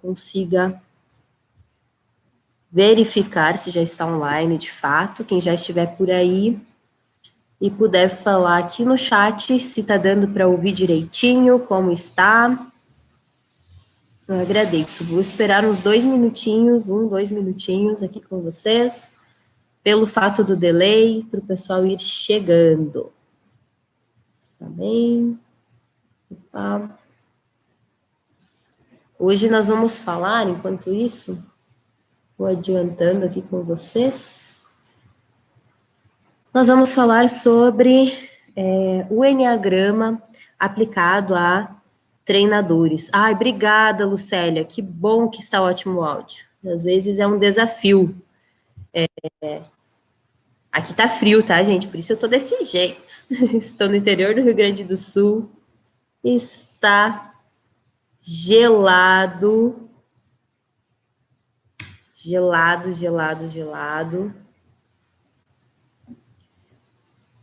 consiga verificar se já está online de fato, quem já estiver por aí e puder falar aqui no chat se está dando para ouvir direitinho, como está. Eu agradeço. Vou esperar uns 2 minutinhos, 2 minutinhos aqui com vocês, pelo fato do delay, para o pessoal ir chegando. Tá bem? Opa. Hoje nós vamos falar, enquanto isso, vou adiantando aqui com vocês, nós vamos falar sobre o Enneagrama aplicado a treinadores. Ai, obrigada, Lucélia, que bom que está ótimo o áudio. Às vezes é um desafio. Aqui tá frio, tá, gente? Por isso eu tô desse jeito. Estou no interior do Rio Grande do Sul. Está gelado. Gelado, gelado, gelado.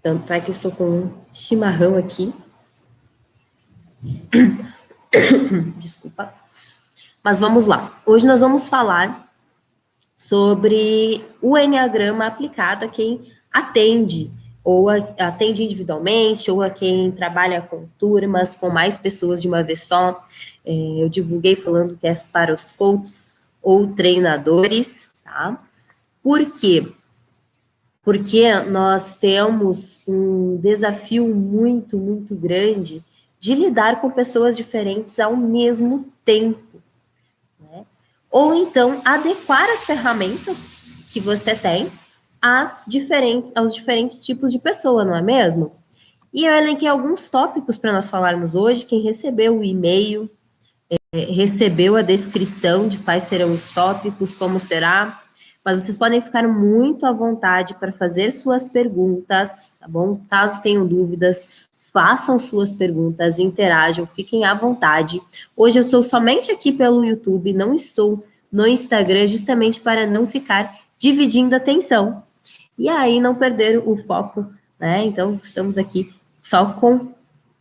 Tanto é que eu estou com um chimarrão aqui. Desculpa. Mas vamos lá. Hoje nós vamos falar sobre o Enneagrama aplicado a quem atende, ou atende individualmente, ou a quem trabalha com turmas, com mais pessoas de uma vez só. Eu divulguei falando que é para os coaches ou treinadores, tá? Por quê? Porque nós temos um desafio muito, muito grande de lidar com pessoas diferentes ao mesmo tempo, né? Ou então adequar as ferramentas que você tem aos diferentes tipos de pessoa, não é mesmo? E eu elenquei alguns tópicos para nós falarmos hoje. Quem recebeu o e-mail, recebeu a descrição de quais serão os tópicos, como será, mas vocês podem ficar muito à vontade para fazer suas perguntas, tá bom? Caso tenham dúvidas, façam suas perguntas, interajam, fiquem à vontade. Hoje eu estou somente aqui pelo YouTube, não estou no Instagram, justamente para não ficar dividindo a atenção. E aí não perder o foco, né? Então, estamos aqui só com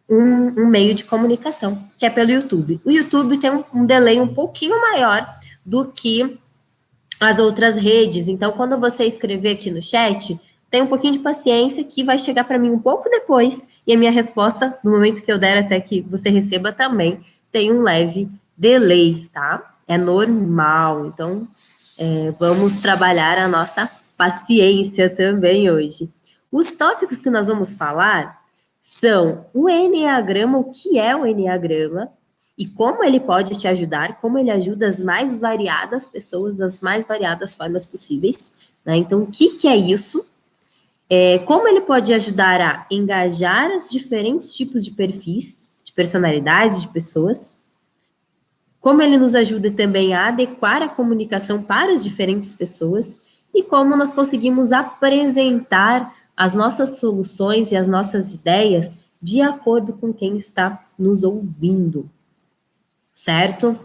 um meio de comunicação, que é pelo YouTube. O YouTube tem um delay um pouquinho maior do que as outras redes. Então, quando você escrever aqui no chat, tem um pouquinho de paciência que vai chegar para mim um pouco depois, e a minha resposta, no momento que eu der até que você receba também, tem um leve delay, tá? É normal. Então, vamos trabalhar a nossa paciência também hoje. Os tópicos que nós vamos falar são o Enneagrama, o que é o Enneagrama, e como ele pode te ajudar, como ele ajuda as mais variadas pessoas das mais variadas formas possíveis, né? Então, o que é isso? Como ele pode ajudar a engajar os diferentes tipos de perfis, de personalidades, de pessoas, como ele nos ajuda também a adequar a comunicação para as diferentes pessoas, e como nós conseguimos apresentar as nossas soluções e as nossas ideias de acordo com quem está nos ouvindo. Certo?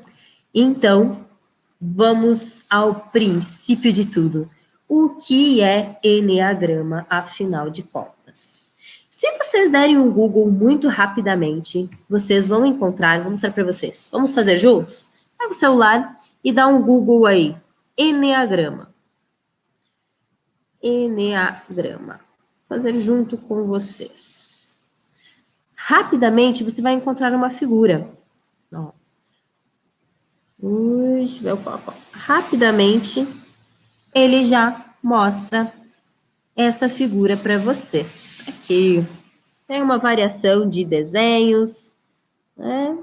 Então, vamos ao princípio de tudo. O que é Enneagrama, afinal de contas? Se vocês derem um Google muito rapidamente, vocês vão encontrar, vou mostrar para vocês. Vamos fazer juntos? Pega o celular e dá um Google aí. Enneagrama. Enneagrama. Vou fazer junto com vocês. Rapidamente, você vai encontrar uma figura. Ó. Rapidamente, ele já mostra essa figura para vocês. Aqui tem uma variação de desenhos, né?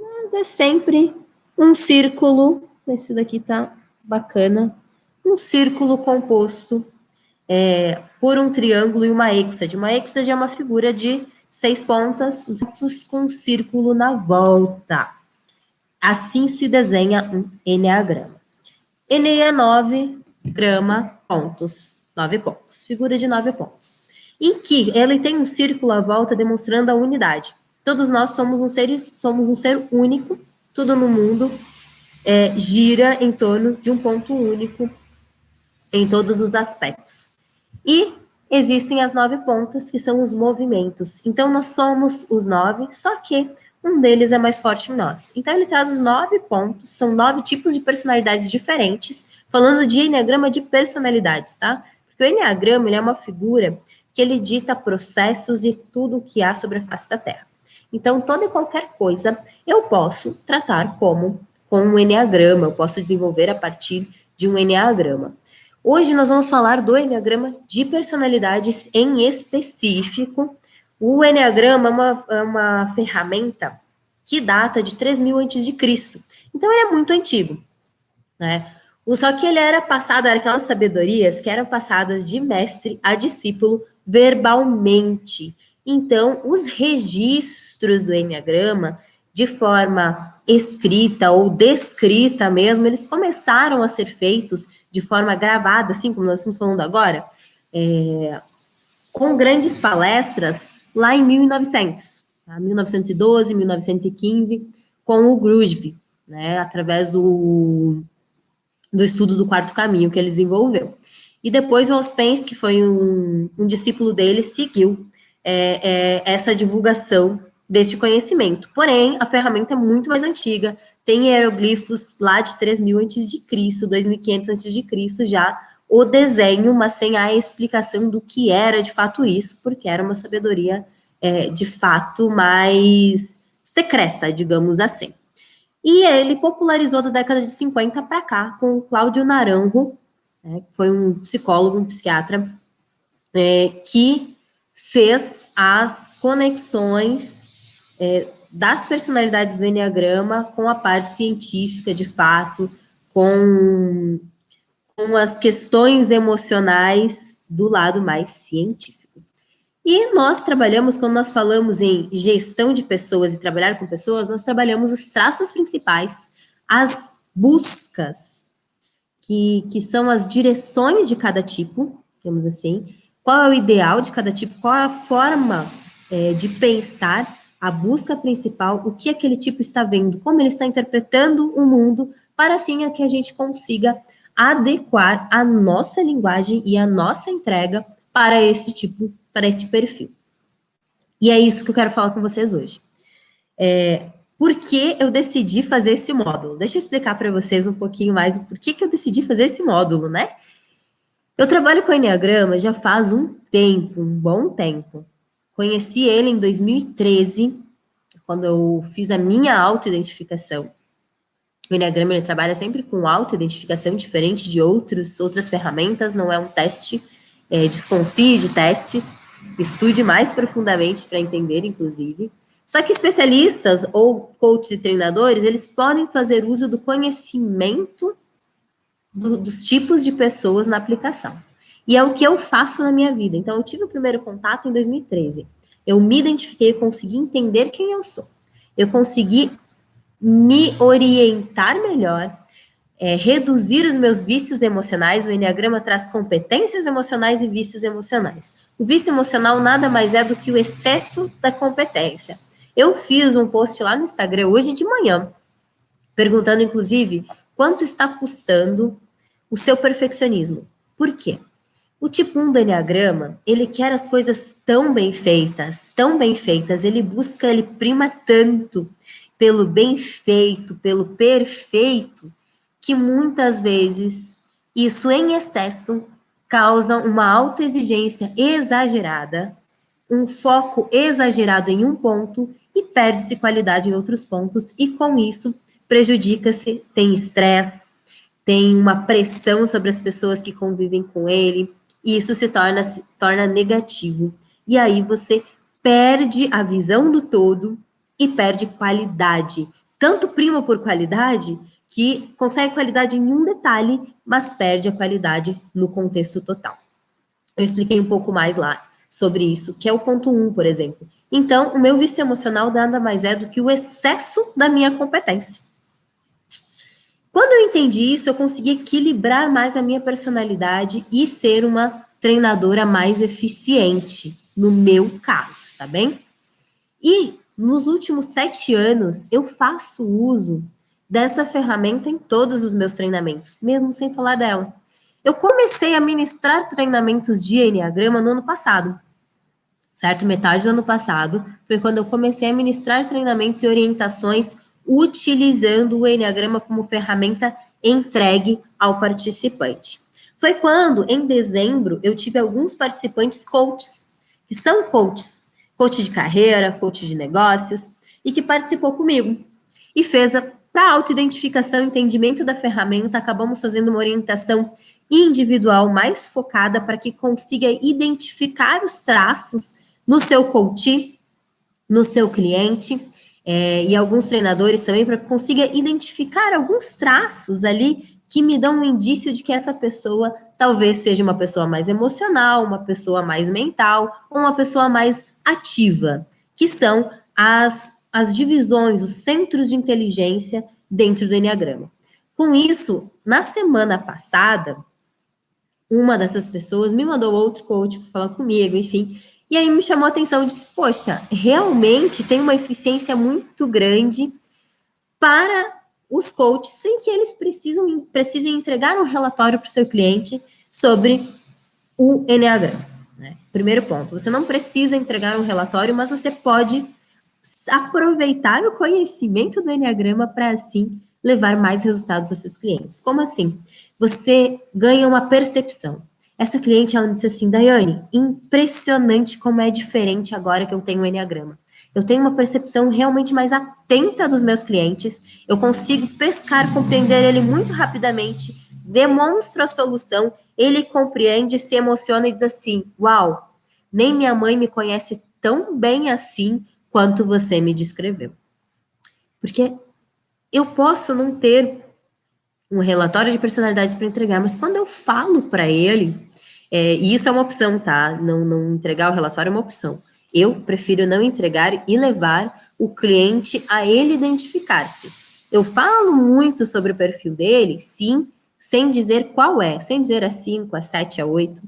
Mas é sempre um círculo. Esse daqui tá bacana. Um círculo composto por um triângulo e uma hexade. Uma hexade é uma figura de 6 pontas com um círculo na volta. Assim se desenha um Enneagrama. Enneia é 9 grama pontos. 9 pontos. Figura de 9 pontos. Em que ele tem um círculo à volta demonstrando a unidade. Todos nós somos um ser único. Tudo no mundo gira em torno de um ponto único em todos os aspectos. E existem as 9 pontas, que são os movimentos. Então, nós somos os 9, só que um deles é mais forte em nós. Então, ele traz os 9 pontos, são 9 tipos de personalidades diferentes, falando de enneagrama de personalidades, tá? Porque o enneagrama, ele é uma figura que ele dita processos e tudo o que há sobre a face da Terra. Então, toda e qualquer coisa eu posso tratar como com um enneagrama, eu posso desenvolver a partir de um enneagrama. Hoje nós vamos falar do enneagrama de personalidades em específico. O enneagrama é uma ferramenta que data de 3.000 a.C. Então, ele é muito antigo, né? Só que ele era passado, era aquelas sabedorias que eram passadas de mestre a discípulo verbalmente. Então, os registros do enneagrama, de forma escrita ou descrita mesmo, eles começaram a ser feitos de forma gravada, assim como nós estamos falando agora, com grandes palestras lá em 1900, tá? 1912, 1915, com o Grudem, né, através do estudo do quarto caminho que ele desenvolveu. E depois o Ouspensky, que foi um discípulo dele, seguiu essa divulgação deste conhecimento. Porém, a ferramenta é muito mais antiga, tem hieroglifos lá de 3.000 a.C., 2.500 a.C., já o desenho, mas sem a explicação do que era de fato isso, porque era uma sabedoria de fato mais secreta, digamos assim. E ele popularizou da década de 50 para cá com o Cláudio Naranjo, né, que foi um psicólogo, um psiquiatra, que fez as conexões das personalidades do enneagrama com a parte científica, de fato, com as questões emocionais do lado mais científico. E nós trabalhamos, quando nós falamos em gestão de pessoas e trabalhar com pessoas, nós trabalhamos os traços principais, as buscas, que são as direções de cada tipo, digamos assim, qual é o ideal de cada tipo, qual é a forma de pensar, a busca principal, o que aquele tipo está vendo, como ele está interpretando o mundo, para assim que a gente consiga adequar a nossa linguagem e a nossa entrega para esse tipo, para esse perfil. E é isso que eu quero falar com vocês hoje. Por que eu decidi fazer esse módulo? Deixa eu explicar para vocês um pouquinho mais o porquê que eu decidi fazer esse módulo, né? Eu trabalho com Enneagrama já faz um tempo, um bom tempo. Conheci ele em 2013, quando eu fiz a minha autoidentificação. O Enneagrama, ele trabalha sempre com autoidentificação, diferente de outras ferramentas, não é um teste. Desconfie de testes, estude mais profundamente para entender, inclusive. Só que especialistas ou coaches e treinadores, eles podem fazer uso do conhecimento dos tipos de pessoas na aplicação. E é o que eu faço na minha vida. Então, eu tive o primeiro contato em 2013. Eu me identifiquei, eu consegui entender quem eu sou. Eu consegui me orientar melhor, reduzir os meus vícios emocionais. O Enneagrama traz competências emocionais e vícios emocionais. O vício emocional nada mais é do que o excesso da competência. Eu fiz um post lá no Instagram hoje de manhã, perguntando, inclusive, quanto está custando o seu perfeccionismo. Por quê? O tipo 1 do Enneagrama, ele quer as coisas tão bem feitas, ele busca, ele prima tanto pelo bem feito, pelo perfeito, que muitas vezes isso em excesso causa uma autoexigência exagerada, um foco exagerado em um ponto e perde-se qualidade em outros pontos, e com isso prejudica-se, tem estresse, tem uma pressão sobre as pessoas que convivem com ele, e isso se torna negativo. E aí você perde a visão do todo e perde qualidade. Tanto prima por qualidade que consegue qualidade em um detalhe, mas perde a qualidade no contexto total. Eu expliquei um pouco mais lá sobre isso, que é o ponto 1, por exemplo. Então, o meu vício emocional nada mais é do que o excesso da minha competência. Quando eu entendi isso, eu consegui equilibrar mais a minha personalidade e ser uma treinadora mais eficiente, no meu caso, tá bem? E nos últimos 7 anos, eu faço uso dessa ferramenta em todos os meus treinamentos, mesmo sem falar dela. Eu comecei a ministrar treinamentos de Enneagrama no ano passado. certo? Metade do ano passado foi quando eu comecei a ministrar treinamentos e orientações utilizando o Enneagrama como ferramenta entregue ao participante. Foi quando, em dezembro, eu tive alguns participantes coaches, que são coaches, coach de carreira, coach de negócios, e que participou comigo. E fez para autoidentificação e entendimento da ferramenta, acabamos fazendo uma orientação individual mais focada para que consiga identificar os traços no seu coach, no seu cliente, e alguns treinadores também, para que consiga identificar alguns traços ali que me dão um indício de que essa pessoa talvez seja uma pessoa mais emocional, uma pessoa mais mental, ou uma pessoa mais ativa, que são as divisões, os centros de inteligência dentro do Enneagrama. Com isso, na semana passada, uma dessas pessoas me mandou outro coach para falar comigo, enfim, e aí me chamou a atenção e disse, poxa, realmente tem uma eficiência muito grande para os coaches, sem que eles precisem entregar um relatório para o seu cliente sobre o Enneagrama. Né? Primeiro ponto, você não precisa entregar um relatório, mas você pode aproveitar o conhecimento do Enneagrama para, assim, levar mais resultados aos seus clientes. Como assim? Você ganha uma percepção. Essa cliente, ela me disse assim, Daiane, impressionante como é diferente agora que eu tenho o Enneagrama. Eu tenho uma percepção realmente mais atenta dos meus clientes, eu consigo pescar, compreender ele muito rapidamente, demonstro a solução, ele compreende, se emociona e diz assim, uau, nem minha mãe me conhece tão bem assim quanto você me descreveu. Porque eu posso não ter um relatório de personalidade para entregar, mas quando eu falo para ele, e isso é uma opção, tá? Não entregar o relatório é uma opção. Eu prefiro não entregar e levar o cliente a ele identificar-se. Eu falo muito sobre o perfil dele, sim, sem dizer qual é, sem dizer a 5, a 7, a 8,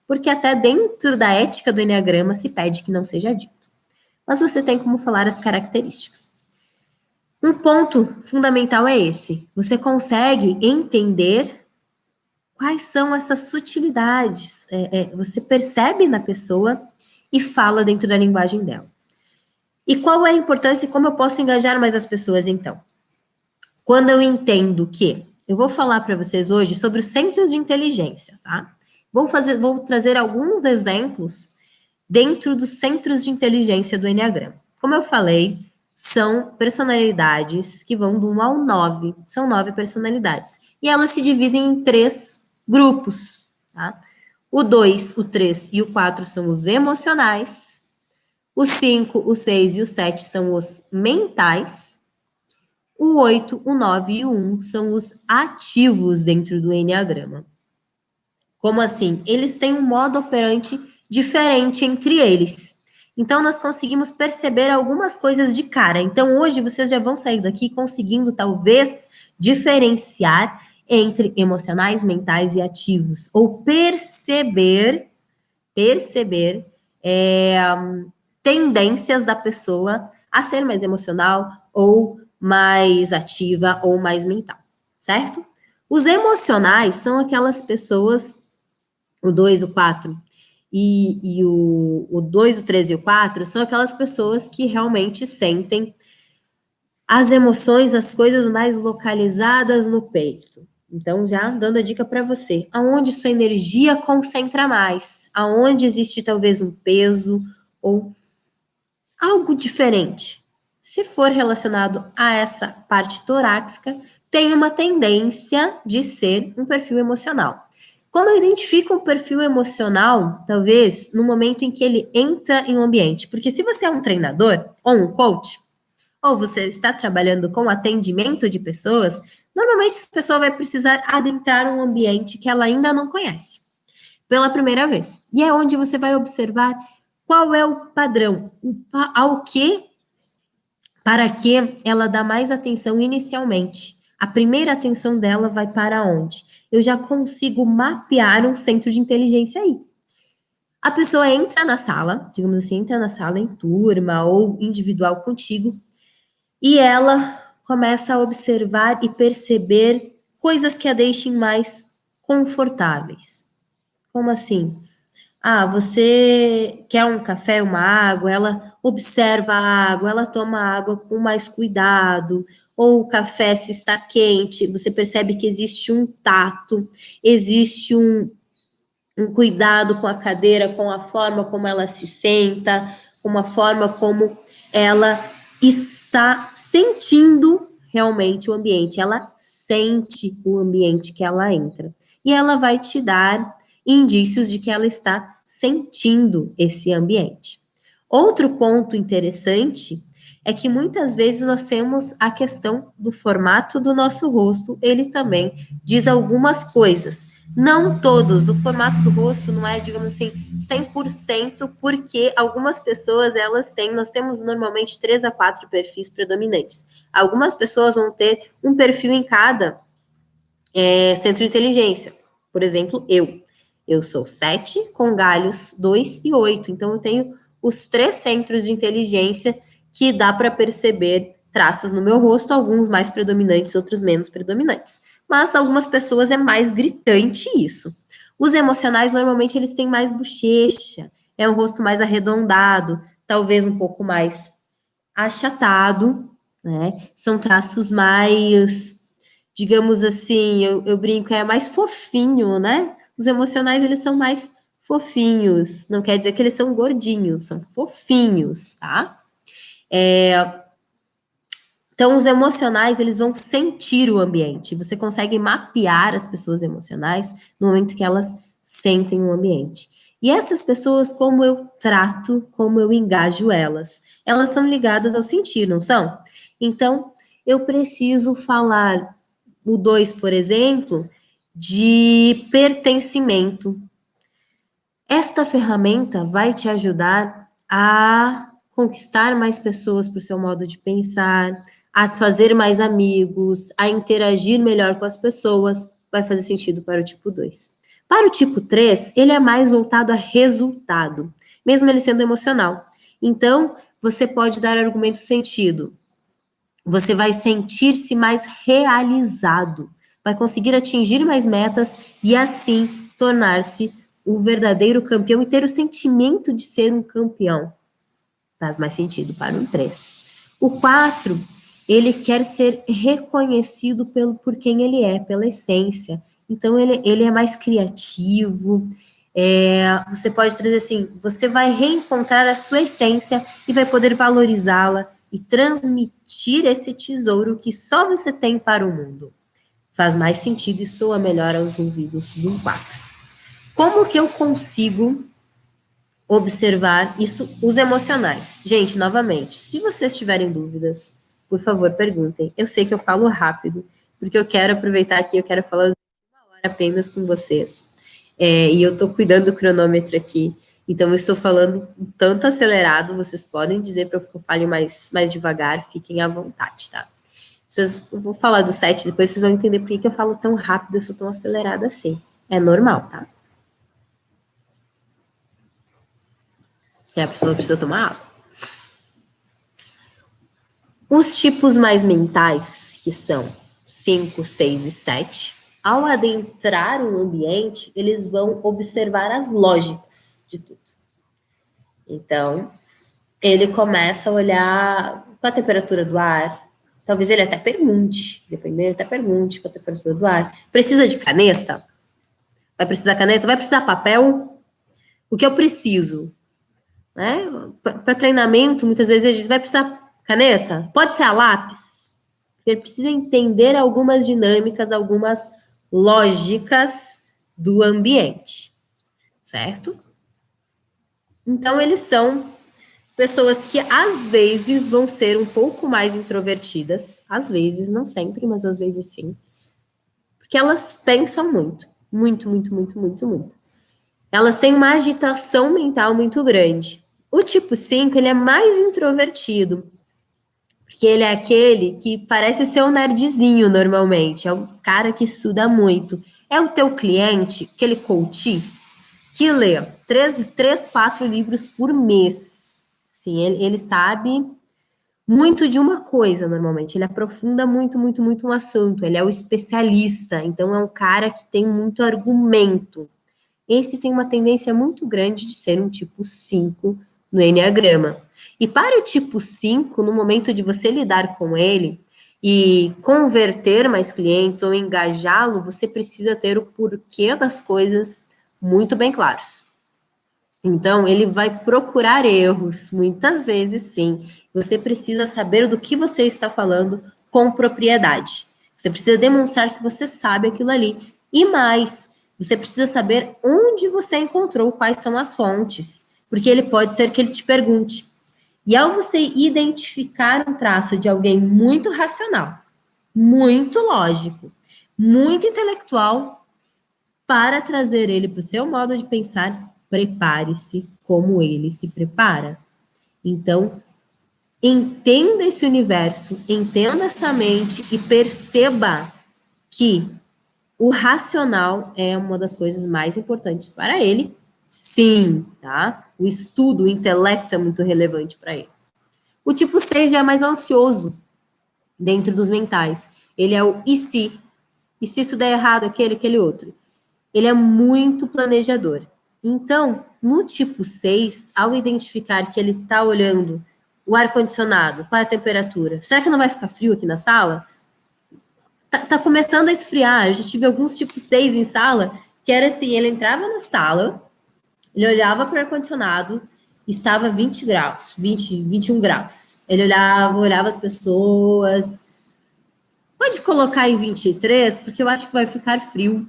porque até dentro da ética do Enneagrama se pede que não seja dito. Mas você tem como falar as características. Um ponto fundamental é esse. Você consegue entender quais são essas sutilidades. Você percebe na pessoa e fala dentro da linguagem dela. E qual é a importância e como eu posso engajar mais as pessoas, então? Quando eu entendo que eu vou falar para vocês hoje sobre os centros de inteligência, tá? Vou trazer alguns exemplos dentro dos centros de inteligência do Enneagrama. Como eu falei, são personalidades que vão do 1 ao 9, são 9 personalidades. E elas se dividem em 3 grupos, tá? O 2, o 3 e o 4 são os emocionais, o 5, o 6 e o 7 são os mentais, o 8, o 9 e o 1 são os ativos dentro do Enneagrama. Como assim? Eles têm um modo operante diferente entre eles. Então, nós conseguimos perceber algumas coisas de cara. Então, hoje, vocês já vão sair daqui conseguindo, talvez, diferenciar entre emocionais, mentais e ativos. Ou perceber tendências da pessoa a ser mais emocional, ou mais ativa, ou mais mental, certo? Os emocionais são aquelas pessoas, o 2, o 4 e o 2, o 3 e o 4 são aquelas pessoas que realmente sentem as emoções, as coisas mais localizadas no peito. Então, já dando a dica para você, aonde sua energia concentra mais, aonde existe talvez um peso ou algo diferente. Se for relacionado a essa parte torácica, tem uma tendência de ser um perfil emocional. Quando eu identifico um perfil emocional, talvez no momento em que ele entra em um ambiente, porque se você é um treinador ou um coach, ou você está trabalhando com atendimento de pessoas, normalmente essa pessoa vai precisar adentrar um ambiente que ela ainda não conhece pela primeira vez. E é onde você vai observar qual é o padrão, ao que, para que ela dá mais atenção inicialmente. A primeira atenção dela vai para onde? Eu já consigo mapear um centro de inteligência aí. A pessoa entra na sala, digamos assim, entra na sala em turma ou individual contigo, e ela começa a observar e perceber coisas que a deixem mais confortáveis. Como assim? Ah, você quer um café, uma água, ela observa a água, ela toma a água com mais cuidado, ou o café se está quente, você percebe que existe um tato, existe um cuidado com a cadeira, com a forma como ela se senta, com a forma como ela está sentindo realmente o ambiente. Ela sente o ambiente que ela entra. E ela vai te dar indícios de que ela está sentindo esse ambiente. Outro ponto interessante é que muitas vezes nós temos a questão do formato do nosso rosto, ele também diz algumas coisas. Não todos, o formato do rosto não é, digamos assim, 100%, porque algumas pessoas, elas têm, nós temos normalmente 3 a 4 perfis predominantes. Algumas pessoas vão ter um perfil em cada centro de inteligência. Por exemplo, eu sou 7 com galhos 2 e 8, então eu tenho os 3 centros de inteligência que dá para perceber traços no meu rosto, alguns mais predominantes, outros menos predominantes. Mas algumas pessoas é mais gritante isso. Os emocionais, normalmente, eles têm mais bochecha, é um rosto mais arredondado, talvez um pouco mais achatado, né? São traços mais, digamos assim, eu brinco, é mais fofinho, né? Os emocionais, eles são mais fofinhos. Não quer dizer que eles são gordinhos, são fofinhos, tá? Então, os emocionais, eles vão sentir o ambiente. Você consegue mapear as pessoas emocionais no momento que elas sentem o ambiente. E essas pessoas, como eu trato, como eu engajo elas? Elas são ligadas ao sentir, não são? Então, eu preciso falar, o 2, por exemplo, de pertencimento. Esta ferramenta vai te ajudar a conquistar mais pessoas para o seu modo de pensar, a fazer mais amigos, a interagir melhor com as pessoas. Vai fazer sentido para o tipo 2. Para o tipo 3, ele é mais voltado a resultado, mesmo ele sendo emocional. Então, você pode dar argumento sentido. Você vai sentir-se mais realizado, vai conseguir atingir mais metas e assim tornar-se o verdadeiro campeão e ter o sentimento de ser um campeão. Faz mais sentido para um 3. O 4, ele quer ser reconhecido por quem ele é, pela essência. Então, ele é mais criativo. Você pode trazer assim, você vai reencontrar a sua essência e vai poder valorizá-la e transmitir esse tesouro que só você tem para o mundo. Faz mais sentido e soa melhor aos ouvidos do 4. Como que eu consigo observar isso, os emocionais? Gente, novamente, se vocês tiverem dúvidas, por favor, perguntem. Eu sei que eu falo rápido, porque eu quero aproveitar aqui, eu quero falar 1 hora apenas com vocês. E eu estou cuidando do cronômetro aqui, então eu estou falando tanto acelerado, vocês podem dizer para que eu fale mais devagar, fiquem à vontade, tá? Eu vou falar do 7, depois vocês vão entender por que eu falo tão rápido, eu sou tão acelerada assim. É normal, tá? E a pessoa precisa tomar água. Os tipos mais mentais, que são 5, 6 e 7, ao adentrar um ambiente, eles vão observar as lógicas de tudo. Então, ele começa a olhar com a temperatura do ar, talvez ele até pergunte, dependendo, ele até pergunte com a temperatura do ar. Precisa de caneta? Vai precisar caneta? Vai precisar papel? O que eu preciso? Né? Para treinamento, muitas vezes ele diz, vai precisar caneta? Pode ser a lápis? Ele precisa entender algumas dinâmicas, algumas lógicas do ambiente, certo? Então, eles são pessoas que às vezes vão ser um pouco mais introvertidas, às vezes, não sempre, mas às vezes sim, porque elas pensam muito, muito, muito, muito, muito, muito. Elas têm uma agitação mental muito grande. O tipo 5, ele é mais introvertido, porque ele é aquele que parece ser um nerdzinho normalmente, é o cara que estuda muito. É o teu cliente, aquele coach, que lê 4 livros por mês. Sim, ele sabe muito de uma coisa, normalmente. Ele aprofunda muito, muito, muito um assunto. Ele é o especialista. Então, é um cara que tem muito argumento. esse tem uma tendência muito grande de ser um tipo 5 no Enneagrama. E para o tipo 5, no momento de você lidar com ele e converter mais clientes ou engajá-lo, você precisa ter o porquê das coisas muito bem claros. Então, ele vai procurar erros, muitas vezes sim. Você precisa saber do que você está falando com propriedade. Você precisa demonstrar que você sabe aquilo ali. E mais, você precisa saber onde você encontrou, quais são as fontes. Porque ele pode ser que ele te pergunte. E ao você identificar um traço de alguém muito racional, muito lógico, muito intelectual, para trazer ele para o seu modo de pensar, prepare-se como ele se prepara. Então, entenda esse universo, entenda essa mente e perceba que o racional é uma das coisas mais importantes para ele. Sim, tá? O estudo, o intelecto é muito relevante para ele. O tipo 6 já é mais ansioso dentro dos mentais. Ele é o e se? E se isso der errado, aquele outro? Ele é muito planejador. Então, no tipo 6, ao identificar que ele está olhando o ar-condicionado, qual é a temperatura? Será que não vai ficar frio aqui na sala? Tá começando a esfriar. Eu já tive alguns tipo 6 em sala, que era assim, ele entrava na sala, ele olhava para o ar-condicionado, estava 20 graus, 20, 21 graus. Ele olhava as pessoas. Pode colocar em 23, porque eu acho que vai ficar frio.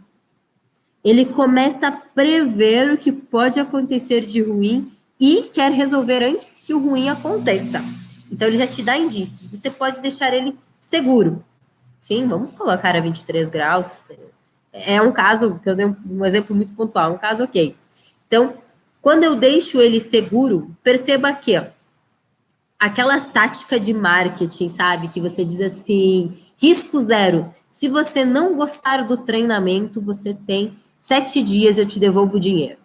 Ele começa a prever o que pode acontecer de ruim e quer resolver antes que o ruim aconteça. Então, ele já te dá indícios. Você pode deixar ele seguro. Sim, vamos colocar a 23 graus. É um caso, que eu dei um exemplo muito pontual, um caso ok. Então, quando eu deixo ele seguro, perceba que ó, aquela tática de marketing, sabe? Que você diz assim, risco zero. Se você não gostar do treinamento, você tem 7 dias, eu te devolvo o dinheiro.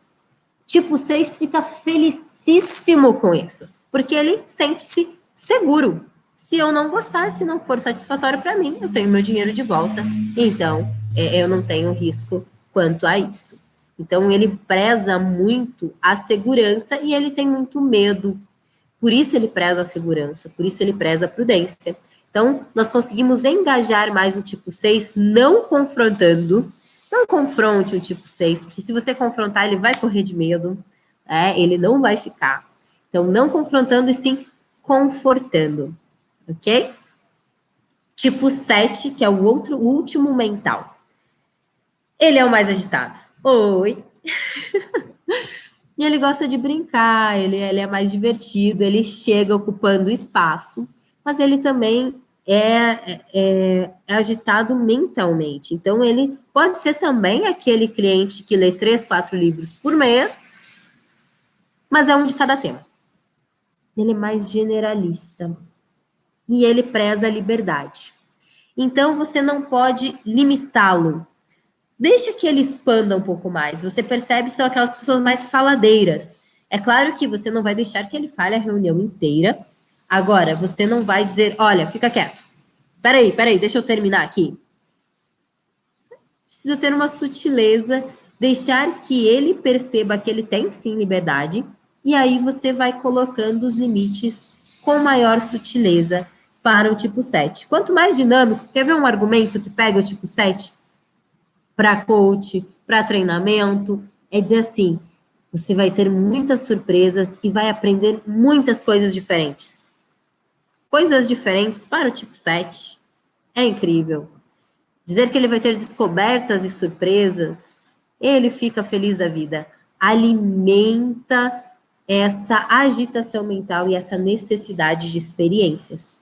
Tipo 6 fica felicíssimo com isso, porque ele sente-se seguro. Se eu não gostar, se não for satisfatório para mim, eu tenho meu dinheiro de volta. Então, eu não tenho risco quanto a isso. Então, ele preza muito a segurança e ele tem muito medo. Por isso ele preza a segurança, por isso ele preza a prudência. Então, nós conseguimos engajar mais o tipo 6, não confrontando. Não confronte o tipo 6, porque se você confrontar, ele vai correr de medo, ele não vai ficar. Então, não confrontando e sim confortando, ok? Tipo 7, que é o último mental. Ele é o mais agitado. Oi! E ele gosta de brincar, ele é mais divertido, ele chega ocupando espaço, mas ele também é agitado mentalmente. Então, ele pode ser também aquele cliente que lê 3, 4 livros por mês, mas é um de cada tema. Ele é mais generalista. E ele preza a liberdade. Então, você não pode limitá-lo. Deixa que ele expanda um pouco mais. Você percebe que são aquelas pessoas mais faladeiras. É claro que você não vai deixar que ele fale a reunião inteira. Agora, você não vai dizer, olha, fica quieto. Peraí, deixa eu terminar aqui. Você precisa ter uma sutileza, deixar que ele perceba que ele tem sim liberdade, e aí você vai colocando os limites com maior sutileza para o tipo 7. Quanto mais dinâmico, quer ver um argumento que pega o tipo 7? Para coach, para treinamento, é dizer assim, você vai ter muitas surpresas e vai aprender muitas coisas diferentes. Coisas diferentes para o tipo 7 é incrível. Dizer que ele vai ter descobertas e surpresas, ele fica feliz da vida. Alimenta essa agitação mental e essa necessidade de experiências.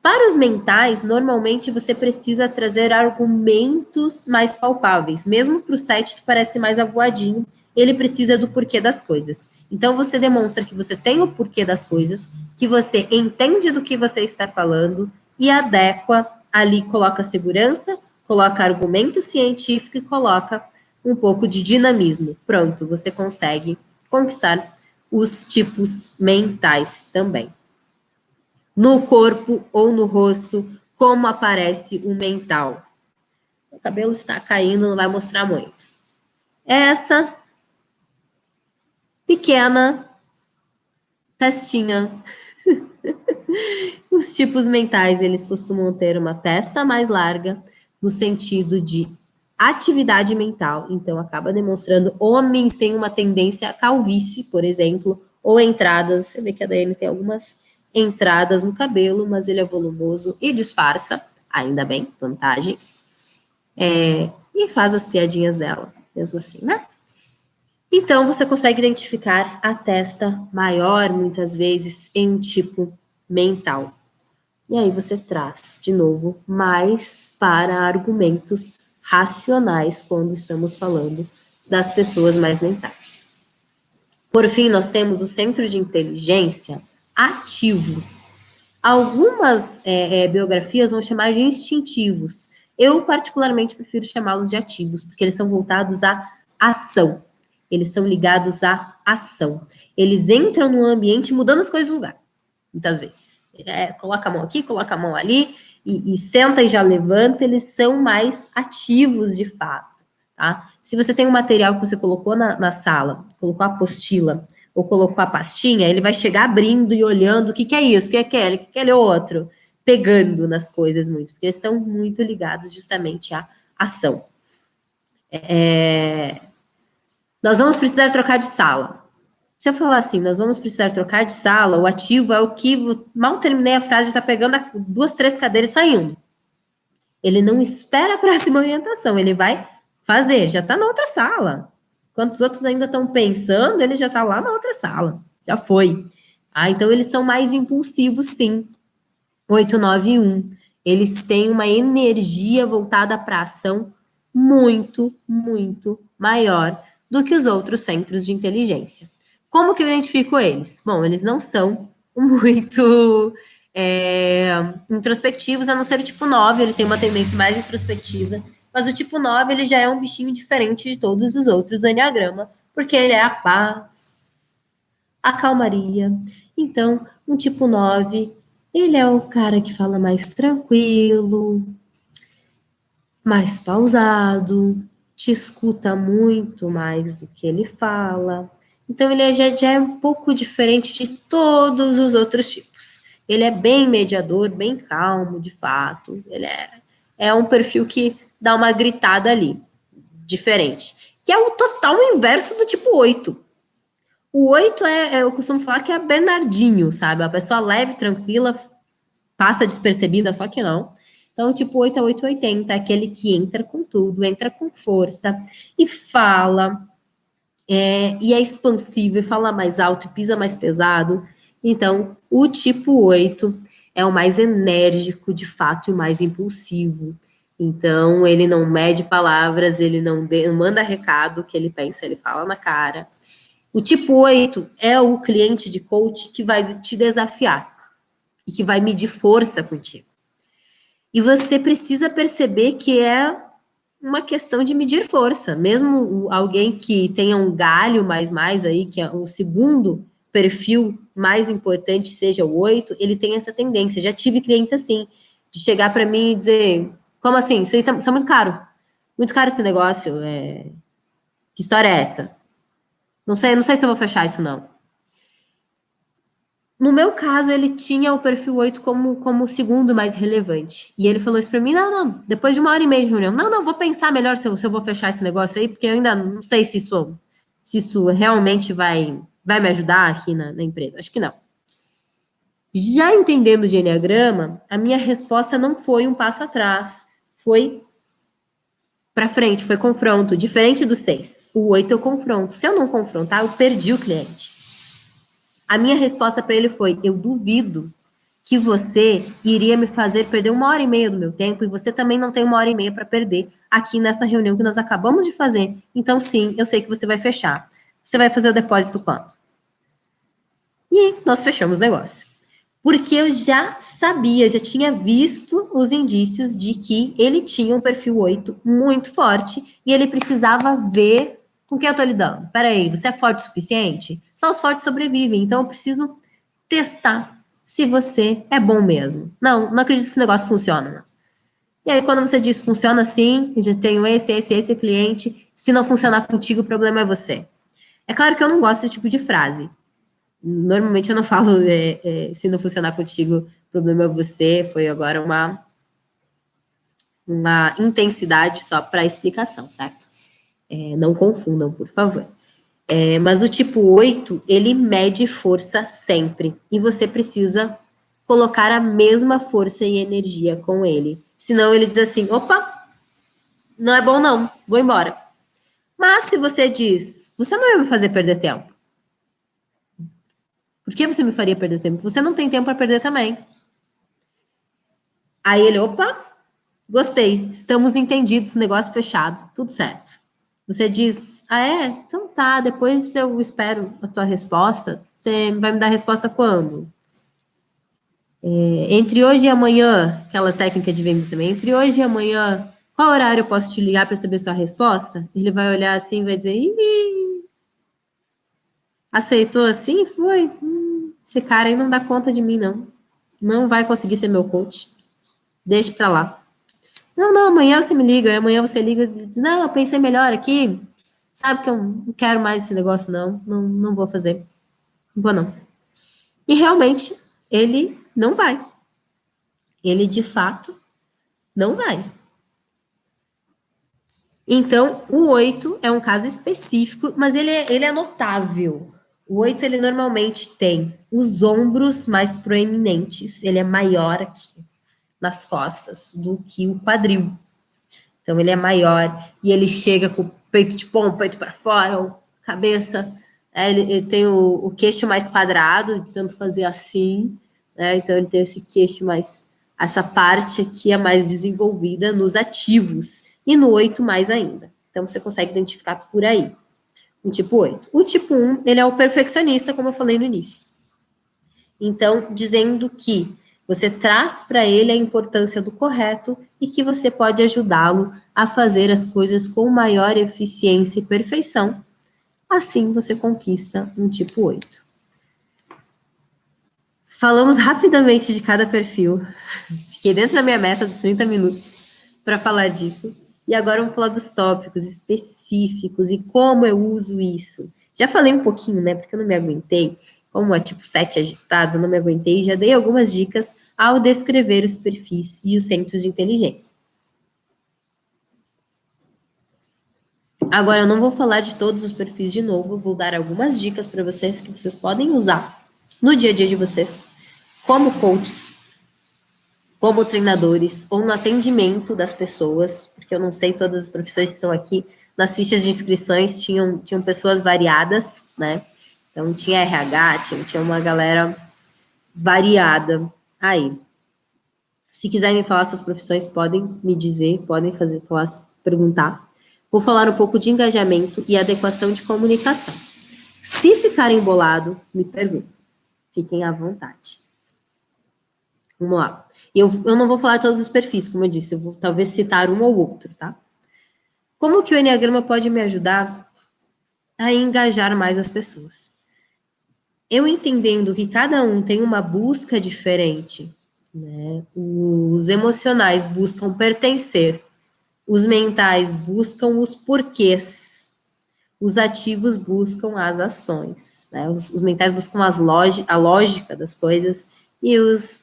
Para os mentais, normalmente você precisa trazer argumentos mais palpáveis, mesmo para o site que parece mais avoadinho, ele precisa do porquê das coisas. Então você demonstra que você tem o porquê das coisas, que você entende do que você está falando e adequa ali, coloca segurança, coloca argumento científico e coloca um pouco de dinamismo. Pronto, você consegue conquistar os tipos mentais também. No corpo ou no rosto, como aparece o mental. O cabelo está caindo, não vai mostrar muito. essa pequena testinha. Os tipos mentais, eles costumam ter uma testa mais larga, no sentido de atividade mental. Então, acaba demonstrando, homens têm uma tendência à calvície, por exemplo, ou entradas. Você vê que a Daiane tem algumas entradas no cabelo, mas ele é volumoso e disfarça, ainda bem, vantagens. E faz as piadinhas dela, mesmo assim, né? Então, você consegue identificar a testa maior, muitas vezes, em um tipo mental. E aí você traz, de novo, mais para argumentos racionais quando estamos falando das pessoas mais mentais. Por fim, nós temos o centro de inteligência ativo. Algumas biografias vão chamar de instintivos. Eu, particularmente, prefiro chamá-los de ativos, porque eles são voltados à ação. Eles são ligados à ação. Eles entram no ambiente mudando as coisas do lugar, muitas vezes. Coloca a mão aqui, coloca a mão ali, e senta e já levanta, eles são mais ativos de fato. Tá? Se você tem um material que você colocou na sala, colocou a apostila, ou colocou a pastinha, ele vai chegar abrindo e olhando o que é isso, o que é aquele, o que é aquele outro, pegando nas coisas muito, porque eles são muito ligados justamente à ação. Nós vamos precisar trocar de sala. Se eu falar assim, nós vamos precisar trocar de sala, o ativo é o que, mal terminei a frase, já está pegando 2, 3 cadeiras e saindo. Ele não espera a próxima orientação, ele vai fazer, já está na outra sala. Enquanto os outros ainda estão pensando, ele já está lá na outra sala, já foi. Então, eles são mais impulsivos, sim. 891. Eles têm uma energia voltada para a ação muito, muito maior do que os outros centros de inteligência. Como que eu identifico eles? Bom, eles não são muito introspectivos, a não ser o tipo 9, ele tem uma tendência mais introspectiva, mas o tipo 9, ele já é um bichinho diferente de todos os outros do Enneagrama, porque ele é a paz, a calmaria. Então, um tipo 9, ele é o cara que fala mais tranquilo, mais pausado, te escuta muito mais do que ele fala. Então, ele já é um pouco diferente de todos os outros tipos. Ele é bem mediador, bem calmo, de fato. Ele é um perfil que dá uma gritada ali, diferente. Que é o total inverso do tipo 8. O 8 eu costumo falar que é Bernardinho, sabe? A pessoa leve, tranquila, passa despercebida, só que não. Então, tipo 8 a 880 é aquele que entra com tudo, entra com força e fala, e é expansivo, e fala mais alto, e pisa mais pesado. Então, o tipo 8 é o mais enérgico, de fato, e o mais impulsivo. Então, ele não mede palavras, ele não manda recado, que ele pensa, ele fala na cara. O tipo 8 é o cliente de coach que vai te desafiar e que vai medir força contigo. E você precisa perceber que é uma questão de medir força. Mesmo alguém que tenha um galho mais aí, que é o segundo perfil mais importante, seja o 8, ele tem essa tendência. Já tive clientes assim, de chegar para mim e dizer, como assim? Isso aí tá muito caro. Muito caro esse negócio. Que história é essa? Não sei se eu vou fechar isso, não. No meu caso, ele tinha o perfil 8 como o segundo mais relevante. E ele falou isso para mim: não, depois de 1h30 de reunião, não, vou pensar melhor se eu vou fechar esse negócio aí, porque eu ainda não sei se isso realmente vai me ajudar aqui na empresa. Acho que não. Já entendendo de Enneagrama, a minha resposta não foi um passo atrás, foi para frente, foi confronto, diferente do 6. O 8 eu confronto. Se eu não confrontar, eu perdi o cliente. A minha resposta para ele foi: eu duvido que você iria me fazer perder 1h30 do meu tempo e você também não tem 1h30 para perder aqui nessa reunião que nós acabamos de fazer. Então, sim, eu sei que você vai fechar. Você vai fazer o depósito quando? E nós fechamos o negócio. Porque eu já sabia, já tinha visto os indícios de que ele tinha um perfil 8 muito forte e ele precisava ver com quem eu tô lidando. Peraí, você é forte o suficiente? Só os fortes sobrevivem, então eu preciso testar se você é bom mesmo. Não acredito que esse negócio funciona, não. E aí, quando você diz funciona assim, eu já tenho esse cliente, Se não funcionar contigo, o problema é você. É claro que eu não gosto desse tipo de frase. Normalmente eu não falo se não funcionar contigo, o problema é você. Foi agora uma intensidade só para explicação, certo? Não confundam, por favor. Mas o tipo 8, ele mede força sempre. E você precisa colocar a mesma força e energia com ele. Senão ele diz assim, opa, não é bom não, vou embora. Mas se você diz, você não ia me fazer perder tempo. Por que você me faria perder tempo? Você não tem tempo para perder também. Aí ele, opa, gostei, estamos entendidos, negócio fechado, tudo certo. Você diz, então tá, depois eu espero a tua resposta. Você vai me dar a resposta quando? Entre hoje e amanhã, aquela técnica de venda também, entre hoje e amanhã, qual horário eu posso te ligar para saber sua resposta? Ele vai olhar assim e vai dizer, aceitou assim? Foi. Esse cara aí não dá conta de mim, não. Não vai conseguir ser meu coach. Deixa pra lá. Não, amanhã você me liga, amanhã você liga e diz, não, eu pensei melhor aqui, sabe que eu não quero mais esse negócio, não vou fazer, não vou não. E realmente, ele não vai. Ele, de fato, não vai. Então, o 8 é um caso específico, mas ele é notável. O 8, ele normalmente tem os ombros mais proeminentes, ele é maior aqui nas costas do que o quadril. Então, ele é maior e ele chega com o peito de pompa, peito para fora, cabeça. Ele tem o queixo mais quadrado, de tanto fazer assim. Né? Então, ele tem esse queixo mais. Essa parte aqui é mais desenvolvida nos ativos. E no 8 mais ainda. Então, você consegue identificar por aí. O tipo 8. O tipo 1, ele é o perfeccionista, como eu falei no início. Então, dizendo que você traz para ele a importância do correto e que você pode ajudá-lo a fazer as coisas com maior eficiência e perfeição. Assim você conquista um tipo 8. Falamos rapidamente de cada perfil. Fiquei dentro da minha meta dos 30 minutos para falar disso. E agora vamos falar dos tópicos específicos e como eu uso isso. Já falei um pouquinho, né? Porque eu não me aguentei. Como é tipo 7 agitado, não me aguentei. Já dei algumas dicas ao descrever os perfis e os centros de inteligência. Agora, eu não vou falar de todos os perfis de novo. Vou dar algumas dicas para vocês que vocês podem usar no dia a dia de vocês, como coaches, como treinadores ou no atendimento das pessoas, porque eu não sei todas as profissões que estão aqui. Nas fichas de inscrições tinham pessoas variadas, né? Então tinha RH, tinha uma galera variada aí. Se quiserem falar suas profissões, podem me dizer, podem perguntar. Vou falar um pouco de engajamento e adequação de comunicação. Se ficarem bolado, me perguntem. Fiquem à vontade. Vamos lá. Eu não vou falar todos os perfis, como eu disse, eu vou talvez citar um ou outro, tá? Como que o Enneagrama pode me ajudar a engajar mais as pessoas? Eu entendendo que cada um tem uma busca diferente, né? Os emocionais buscam pertencer, os mentais buscam os porquês, os ativos buscam as ações, né? Os mentais buscam a lógica das coisas e os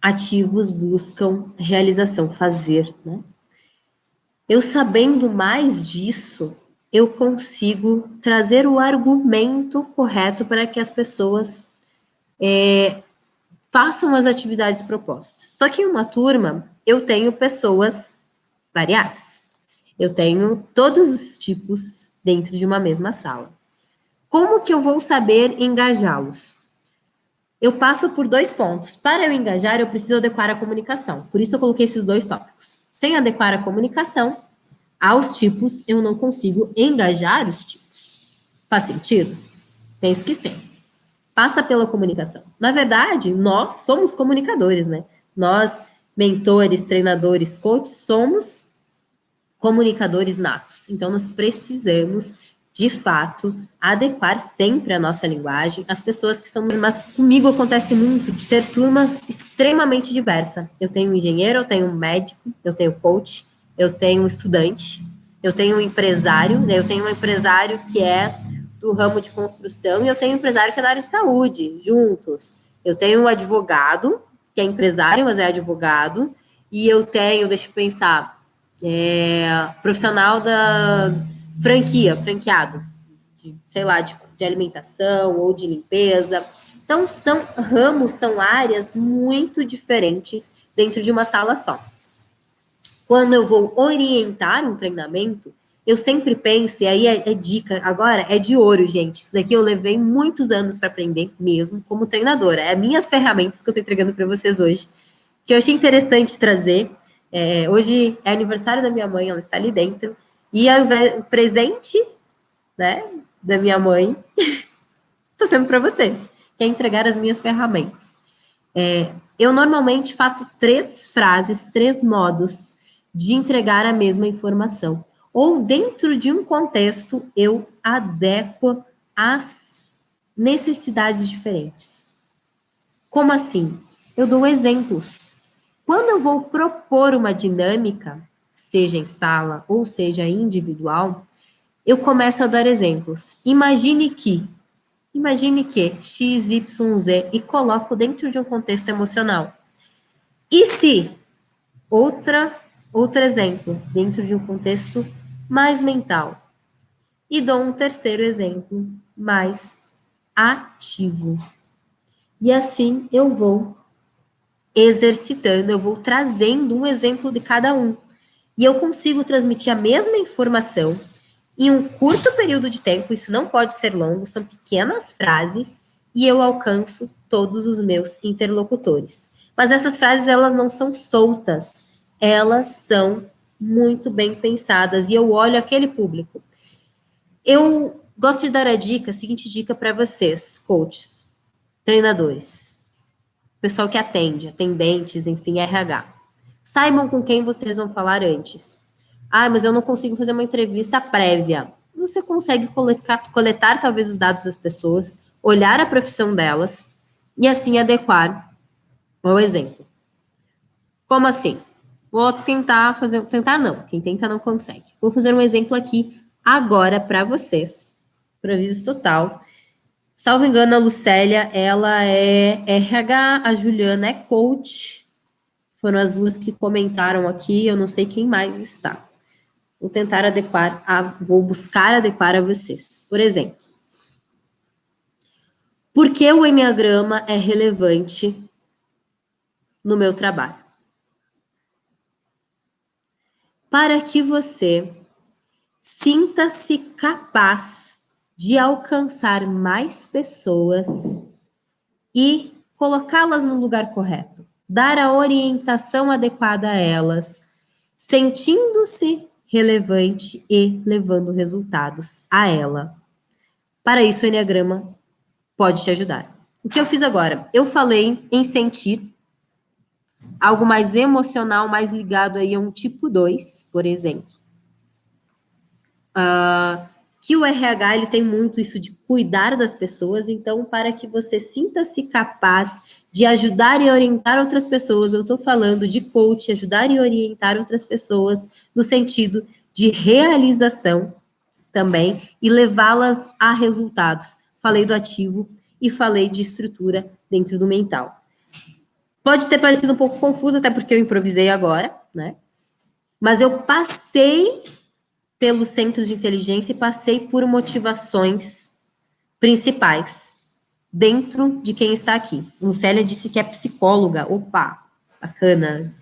ativos buscam realização, fazer, né? Eu sabendo mais disso, eu consigo trazer o argumento correto para que as pessoas façam as atividades propostas. Só que em uma turma, eu tenho pessoas variadas. Eu tenho todos os tipos dentro de uma mesma sala. Como que eu vou saber engajá-los? Eu passo por 2 pontos. Para eu engajar, eu preciso adequar a comunicação. Por isso eu coloquei esses 2 tópicos. Sem adequar a comunicação aos tipos, eu não consigo engajar os tipos. Faz sentido? Penso que sim. Passa pela comunicação. Na verdade, nós somos comunicadores, né? Nós, mentores, treinadores, coaches, somos comunicadores natos. Então, nós precisamos, de fato, adequar sempre a nossa linguagem. As pessoas que estão... Mas comigo acontece muito de ter turma extremamente diversa. Eu tenho um engenheiro, eu tenho um médico, eu tenho coach, eu tenho um estudante, Eu tenho um empresário, né? Eu tenho um empresário que é do ramo de construção e eu tenho um empresário que é da área de saúde, juntos. Eu tenho um advogado, que é empresário, mas é advogado, e eu tenho, deixa eu pensar, profissional da franqueado, sei lá, de alimentação ou de limpeza. Então, são ramos, são áreas muito diferentes dentro de uma sala só. Quando eu vou orientar um treinamento, eu sempre penso, e aí é dica, agora é de ouro, gente. Isso daqui eu levei muitos anos para aprender mesmo como treinadora. É minhas ferramentas que eu estou entregando para vocês hoje, que eu achei interessante trazer. Hoje é aniversário da minha mãe, ela está ali dentro, e o presente, né, da minha mãe está sendo para vocês, que é entregar as minhas ferramentas. Eu normalmente faço 3 frases, 3 modos de entregar a mesma informação. Ou dentro de um contexto, eu adequo às necessidades diferentes. Como assim? Eu dou exemplos. Quando eu vou propor uma dinâmica, seja em sala ou seja individual, eu começo a dar exemplos. Imagine que X, Y, Z e coloco dentro de um contexto emocional. E se outro exemplo, dentro de um contexto mais mental. E dou um terceiro exemplo, mais ativo. E assim eu vou exercitando, eu vou trazendo um exemplo de cada um. E eu consigo transmitir a mesma informação em um curto período de tempo, isso não pode ser longo, são pequenas frases, e eu alcanço todos os meus interlocutores. Mas essas frases, elas não são soltas, elas são muito bem pensadas, e eu olho aquele público. Eu gosto de dar a seguinte dica para vocês, coaches, treinadores, pessoal que atende, atendentes, enfim, RH. Saibam com quem vocês vão falar antes. Ah, mas eu não consigo fazer uma entrevista prévia. Você consegue coletar talvez os dados das pessoas, olhar a profissão delas e assim adequar ao exemplo. Como assim? Vou tentar fazer, tentar não, quem tenta não consegue. Vou fazer um exemplo aqui agora para vocês, para aviso total. Salvo engano, a Lucélia, ela é RH, a Juliana é coach. Foram as duas que comentaram aqui, eu não sei quem mais está. Vou tentar vou buscar adequar a vocês. Por exemplo, por que o Enneagrama é relevante no meu trabalho? Para que você sinta-se capaz de alcançar mais pessoas e colocá-las no lugar correto, dar a orientação adequada a elas, sentindo-se relevante e levando resultados a ela. Para isso, o Enneagrama pode te ajudar. O que eu fiz agora? Eu falei em sentir algo mais emocional, mais ligado aí a um tipo 2, por exemplo. Que o RH ele tem muito isso de cuidar das pessoas, então, para que você sinta-se capaz de ajudar e orientar outras pessoas, eu estou falando de coach, ajudar e orientar outras pessoas no sentido de realização também e levá-las a resultados. Falei do ativo e falei de estrutura dentro do mental. Pode ter parecido um pouco confuso, até porque eu improvisei agora, né? Mas eu passei pelos centros de inteligência e passei por motivações principais dentro de quem está aqui. Lucélia disse que é psicóloga. Opa, bacana.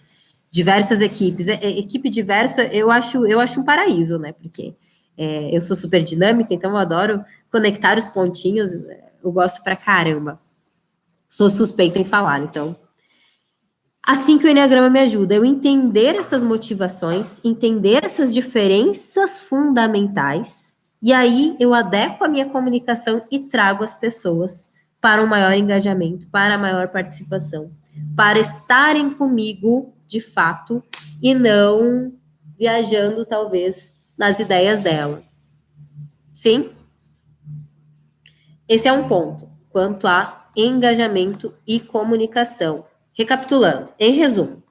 Diversas equipes. Equipe diversa, eu acho um paraíso, né? Porque eu sou super dinâmica, então eu adoro conectar os pontinhos. Eu gosto pra caramba. Sou suspeita em falar, então. Assim que o Enneagrama me ajuda, eu entender essas motivações, entender essas diferenças fundamentais, e aí eu adequo a minha comunicação e trago as pessoas para um maior engajamento, para a maior participação, para estarem comigo de fato e não viajando talvez nas ideias dela. Sim? Esse é um ponto quanto a engajamento e comunicação. Recapitulando, em resumo,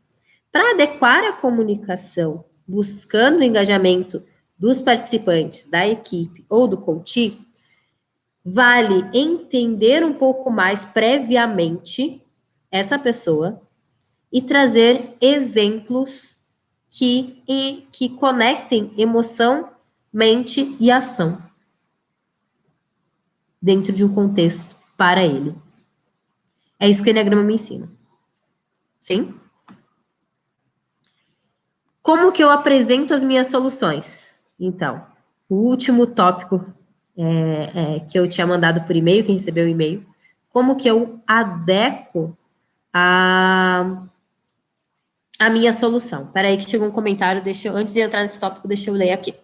para adequar a comunicação, buscando engajamento dos participantes, da equipe ou do coach, vale entender um pouco mais previamente essa pessoa e trazer exemplos que conectem emoção, mente e ação dentro de um contexto para ele. É isso que o Enneagrama me ensina. Sim? Como que eu apresento as minhas soluções? Então, o último tópico que eu tinha mandado por e-mail, quem recebeu o e-mail, como que eu adequo a minha solução. Peraí que chegou um comentário, antes de entrar nesse tópico, deixa eu ler aqui.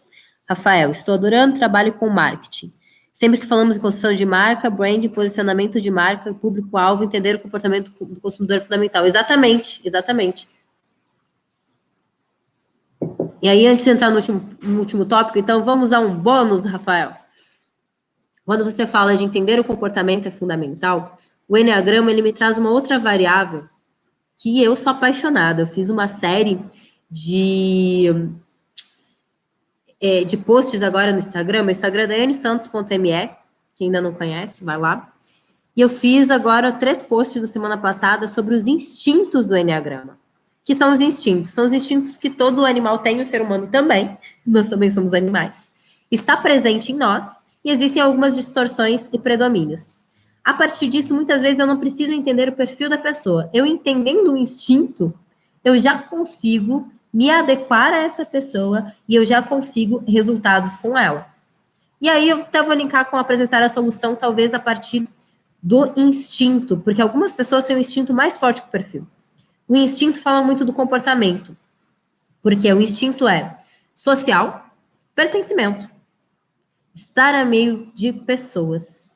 Rafael, estou adorando trabalho com marketing. Sempre que falamos em construção de marca, brand, posicionamento de marca, público-alvo, entender o comportamento do consumidor é fundamental. Exatamente, exatamente. E aí, antes de entrar no último tópico, então, vamos a um bônus, Rafael. Quando você fala de entender o comportamento é fundamental, o Enneagrama, ele me traz uma outra variável que eu sou apaixonada. Eu fiz uma série de posts agora no Instagram. Meu Instagram é daianesantos.me, quem ainda não conhece, vai lá. E eu fiz agora 3 posts da semana passada sobre os instintos do Enneagrama. Que são os instintos? São os instintos que todo animal tem, o ser humano também. Nós também somos animais. Está presente em nós e existem algumas distorções e predomínios. A partir disso, muitas vezes eu não preciso entender o perfil da pessoa. Eu entendendo o instinto, eu já consigo me adequar a essa pessoa e eu já consigo resultados com ela. E aí eu até vou linkar com apresentar a solução, talvez a partir do instinto, porque algumas pessoas têm um instinto mais forte que o perfil. O instinto fala muito do comportamento, porque o instinto é social, pertencimento, estar a meio de pessoas.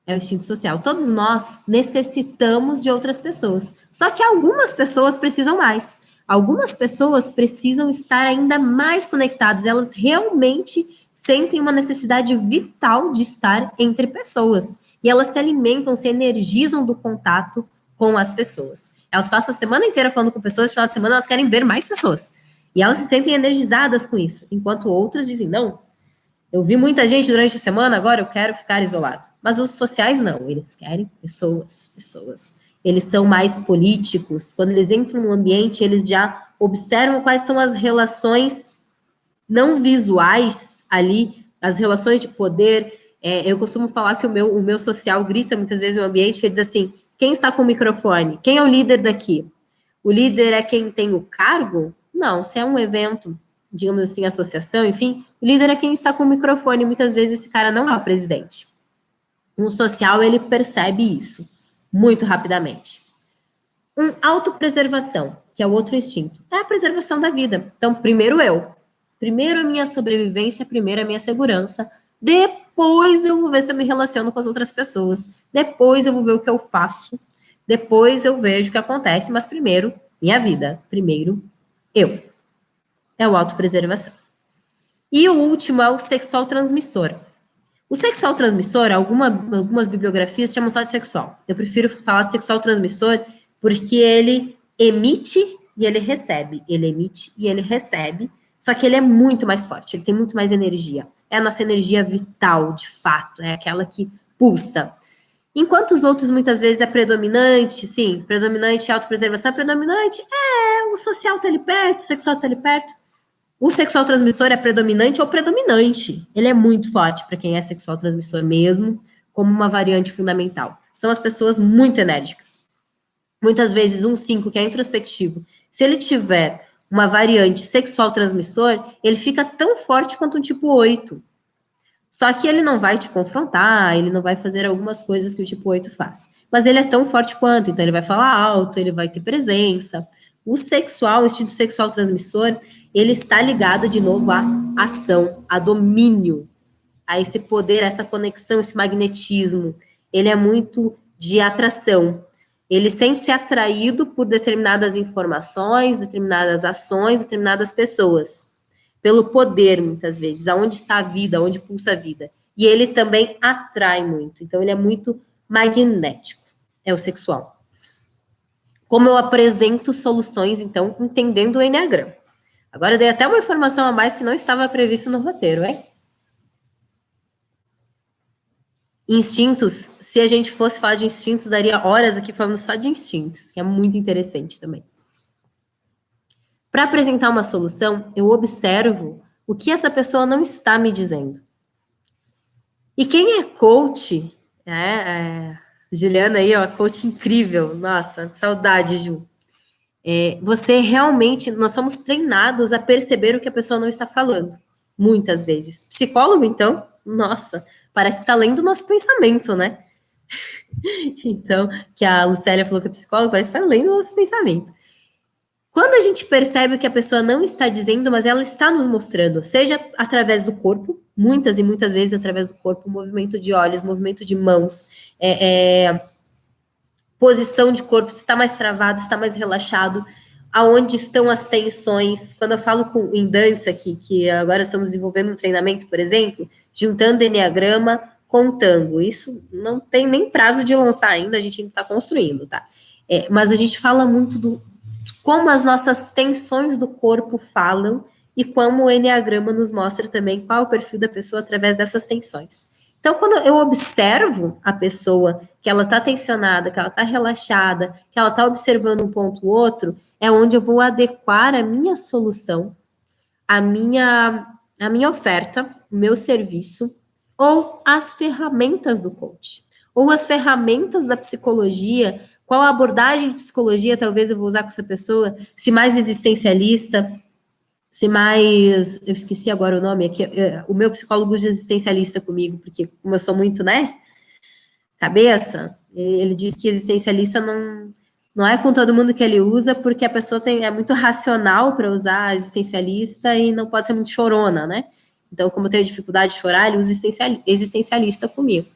É o instinto social. Todos nós necessitamos de outras pessoas. Só que algumas pessoas precisam mais. Algumas pessoas precisam estar ainda mais conectadas. Elas realmente sentem uma necessidade vital de estar entre pessoas. E elas se alimentam, se energizam do contato com as pessoas. Elas passam a semana inteira falando com pessoas, no final de semana elas querem ver mais pessoas. E elas se sentem energizadas com isso. Enquanto outras dizem, não, eu vi muita gente durante a semana, agora eu quero ficar isolado. Mas os sociais não, eles querem pessoas. Eles são mais políticos. Quando eles entram no ambiente, eles já observam quais são as relações não visuais ali, as relações de poder. Eu costumo falar que o meu social grita muitas vezes no ambiente, que diz assim, quem está com o microfone? Quem é o líder daqui? O líder é quem tem o cargo? Não, se é um evento, digamos assim, associação, enfim, o líder é quem está com o microfone, muitas vezes esse cara não é o presidente. Um social, ele percebe isso muito rapidamente. Autopreservação, que é o outro instinto, é a preservação da vida. Então, primeiro a minha sobrevivência, primeiro a minha segurança, depois eu vou ver se eu me relaciono com as outras pessoas, depois eu vou ver o que eu faço, depois eu vejo o que acontece, mas primeiro, minha vida, primeiro eu. É o autopreservação. E o último é o sexual transmissor. O sexual transmissor, algumas bibliografias chamam só de sexual. Eu prefiro falar sexual transmissor porque ele emite e ele recebe. Ele emite e ele recebe, só que ele é muito mais forte, ele tem muito mais energia. É a nossa energia vital, de fato, é aquela que pulsa. Enquanto os outros, muitas vezes, é predominante, sim, predominante, autopreservação é predominante, o social tá ali perto, o sexual tá ali perto. O sexual transmissor é predominante ou predominante. Ele é muito forte para quem é sexual transmissor mesmo, como uma variante fundamental. São as pessoas muito enérgicas. Muitas vezes, um 5, que é introspectivo, se ele tiver uma variante sexual transmissor, ele fica tão forte quanto um tipo 8. Só que ele não vai te confrontar, ele não vai fazer algumas coisas que o tipo 8 faz. Mas ele é tão forte quanto, então ele vai falar alto, ele vai ter presença. O sexual, o instinto sexual transmissor, ele está ligado de novo à ação, a domínio, a esse poder, a essa conexão, esse magnetismo. Ele é muito de atração. Ele sente-se atraído por determinadas informações, determinadas ações, determinadas pessoas. Pelo poder, muitas vezes, aonde está a vida, aonde pulsa a vida. E ele também atrai muito. Então, ele é muito magnético. É o sexual. Como eu apresento soluções, então, entendendo o Enneagrama. Agora eu dei até uma informação a mais que não estava previsto no roteiro, hein? Instintos, se a gente fosse falar de instintos, daria horas aqui falando só de instintos, que é muito interessante também. Para apresentar uma solução, eu observo o que essa pessoa não está me dizendo. E quem é coach, Juliana aí, ó, coach incrível, nossa, saudade, Ju. Você realmente, nós somos treinados a perceber o que a pessoa não está falando, muitas vezes. Psicólogo, então, nossa, parece que está lendo o nosso pensamento, né? Então, que a Lucélia falou que é psicólogo, parece que está lendo o nosso pensamento. Quando a gente percebe o que a pessoa não está dizendo, mas ela está nos mostrando, seja através do corpo, muitas e muitas vezes através do corpo, movimento de olhos, movimento de mãos, posição de corpo, se está mais travado, se está mais relaxado, aonde estão as tensões. Quando eu falo em dança, que agora estamos desenvolvendo um treinamento, por exemplo, juntando enneagrama com tango. Isso não tem nem prazo de lançar ainda, a gente ainda está construindo, tá? Mas a gente fala muito do como as nossas tensões do corpo falam e como o enneagrama nos mostra também qual é o perfil da pessoa através dessas tensões. Então, quando eu observo a pessoa, que ela está tensionada, que ela está relaxada, que ela está observando um ponto ou outro, é onde eu vou adequar a minha solução, a minha oferta, o meu serviço, ou as ferramentas do coach, ou as ferramentas da psicologia, qual a abordagem de psicologia talvez eu vou usar com essa pessoa, se mais existencialista, se mais, eu esqueci agora o nome, aqui, o meu psicólogo existencialista comigo, porque como eu sou muito, né, cabeça, ele diz que existencialista não é com todo mundo que ele usa, porque a pessoa é muito racional para usar existencialista e não pode ser muito chorona, né? Então, como eu tenho dificuldade de chorar, ele usa existencialista comigo.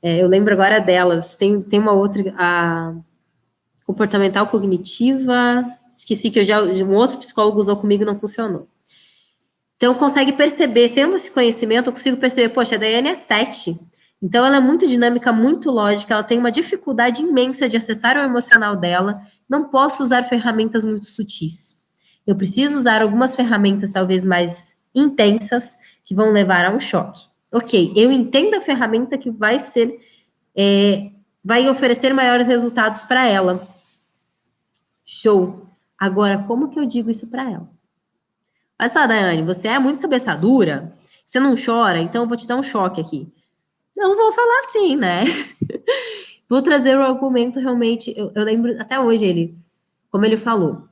Eu lembro agora delas, tem uma outra, a comportamental cognitiva, esqueci que um outro psicólogo usou comigo e não funcionou. Então, consegue perceber, tendo esse conhecimento, eu consigo perceber, poxa, a Daiane é 7. Então, ela é muito dinâmica, muito lógica, ela tem uma dificuldade imensa de acessar o emocional dela. Não posso usar ferramentas muito sutis. Eu preciso usar algumas ferramentas, talvez mais intensas, que vão levar a um choque. Ok, eu entendo a ferramenta que vai vai oferecer maiores resultados para ela. Show. Agora, como que eu digo isso para ela? Olha só, Daiane, você é muito cabeça dura, você não chora, então eu vou te dar um choque aqui. Não vou falar assim, né? Vou trazer o argumento realmente. Eu lembro até hoje como ele falou,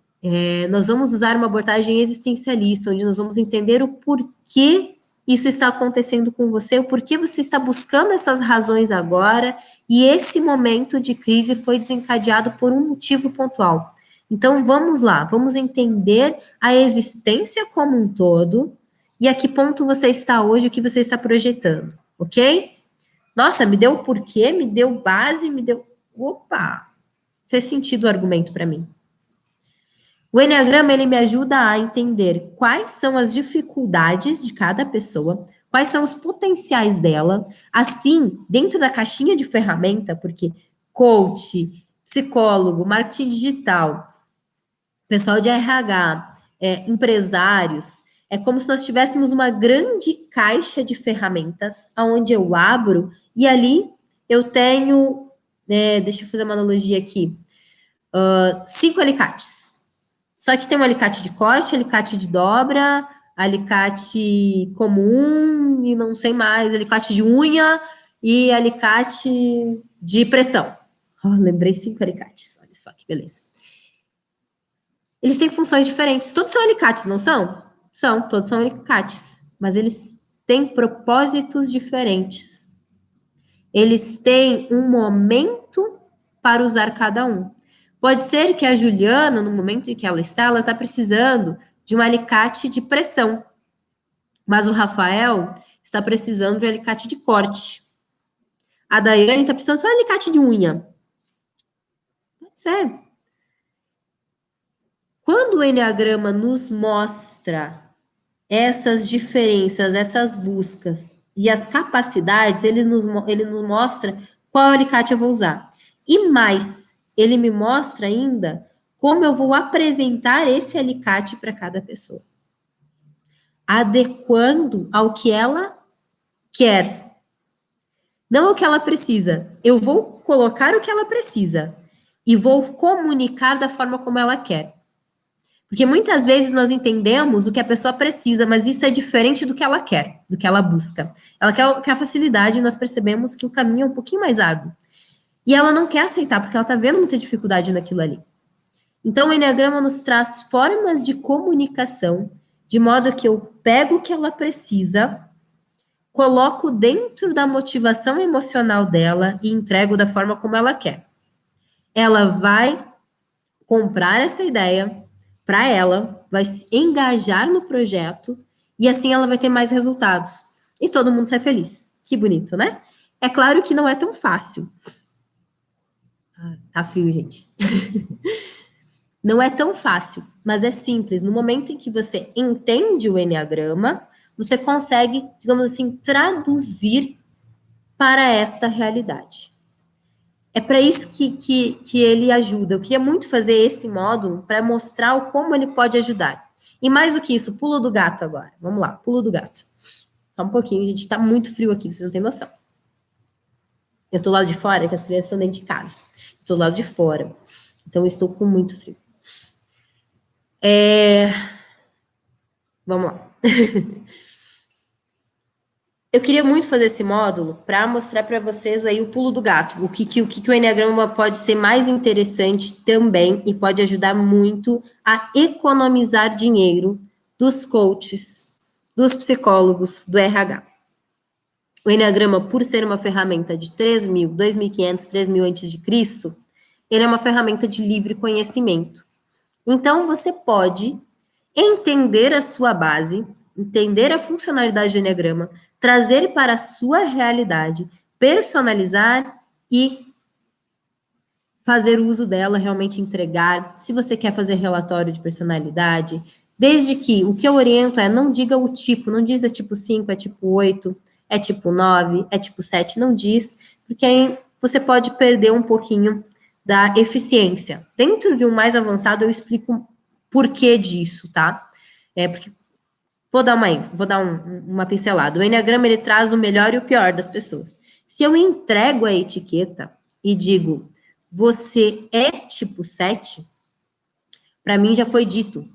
nós vamos usar uma abordagem existencialista, onde nós vamos entender o porquê isso está acontecendo com você, o porquê você está buscando essas razões agora, e esse momento de crise foi desencadeado por um motivo pontual. Então, vamos lá, vamos entender a existência como um todo e a que ponto você está hoje, o que você está projetando, ok? Nossa, me deu porquê, me deu base, me deu. Opa! Fez sentido o argumento para mim. O Enneagrama, ele me ajuda a entender quais são as dificuldades de cada pessoa, quais são os potenciais dela, assim, dentro da caixinha de ferramenta, porque coach, psicólogo, marketing digital, pessoal de RH, empresários, é como se nós tivéssemos uma grande caixa de ferramentas, onde eu abro e ali eu tenho, deixa eu fazer uma analogia aqui, 5 alicates. Só que tem um alicate de corte, alicate de dobra, alicate comum e não sei mais, alicate de unha e alicate de pressão. Lembrei 5 alicates, olha só que beleza. Eles têm funções diferentes. Todos são alicates, não são? São, todos são alicates. Mas eles têm propósitos diferentes. Eles têm um momento para usar cada um. Pode ser que a Juliana, no momento em que ela está precisando de um alicate de pressão. Mas o Rafael está precisando de um alicate de corte. A Daiane está precisando só de um alicate de unha. Pode ser. Quando o Enneagrama nos mostra essas diferenças, essas buscas e as capacidades, ele nos mostra qual alicate eu vou usar. E mais, ele me mostra ainda como eu vou apresentar esse alicate para cada pessoa. adequando ao que ela quer, não ao que ela precisa. Eu vou colocar o que ela precisa e vou comunicar da forma como ela quer. Porque muitas vezes nós entendemos o que a pessoa precisa, mas isso é diferente do que ela quer, do que ela busca. Ela quer a facilidade e nós percebemos que o caminho é um pouquinho mais árduo. E ela não quer aceitar, porque ela está vendo muita dificuldade naquilo ali. Então, o Enneagrama nos traz formas de comunicação, de modo que eu pego o que ela precisa, coloco dentro da motivação emocional dela e entrego da forma como ela quer. Ela vai comprar essa ideia para ela, vai se engajar no projeto e assim ela vai ter mais resultados. E todo mundo sai feliz. Que bonito, né? É claro que não é tão fácil. Tá frio, gente. Não é tão fácil, mas é simples. No momento em que você entende o Enneagrama, você consegue, digamos assim, traduzir para esta realidade. É para isso que ele ajuda. Eu queria muito fazer esse módulo para mostrar o como ele pode ajudar. E mais do que isso, pulo do gato agora. Vamos lá, pulo do gato. Só um pouquinho, gente, está muito frio aqui, vocês não têm noção. Eu estou lá de fora, que as crianças estão dentro de casa. Estou do lado de fora, então eu estou com muito frio. Vamos lá. Eu queria muito fazer esse módulo para mostrar para vocês aí o pulo do gato, o que o Enneagrama pode ser mais interessante também e pode ajudar muito a economizar dinheiro dos coaches, dos psicólogos, do RH. O Enneagrama, por ser uma ferramenta de 3.000, 2.500, 3.000 antes de Cristo, ele é uma ferramenta de livre conhecimento. Então, você pode entender a sua base, entender a funcionalidade do Enneagrama, trazer para a sua realidade, personalizar e fazer uso dela, realmente entregar. Se você quer fazer relatório de personalidade, desde que o que eu oriento é não diga o tipo, não diz é tipo 5, é tipo 8, é tipo 9, é tipo 7, não diz, porque aí você pode perder um pouquinho da eficiência. Dentro de um mais avançado, eu explico por que disso, tá? Porque vou dar uma pincelada. O Enneagrama, ele traz o melhor e o pior das pessoas. Se eu entrego a etiqueta e digo, você é tipo 7, para mim já foi dito.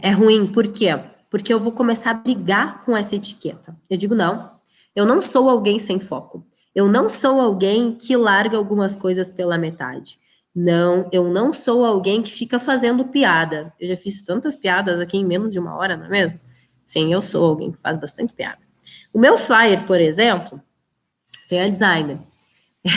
É ruim, por quê? Porque eu vou começar a brigar com essa etiqueta. Eu digo, não, eu não sou alguém sem foco. Eu não sou alguém que larga algumas coisas pela metade. Não, eu não sou alguém que fica fazendo piada. Eu já fiz tantas piadas aqui em menos de uma hora, não é mesmo? Sim, eu sou alguém que faz bastante piada. O meu flyer, por exemplo, tem a designer.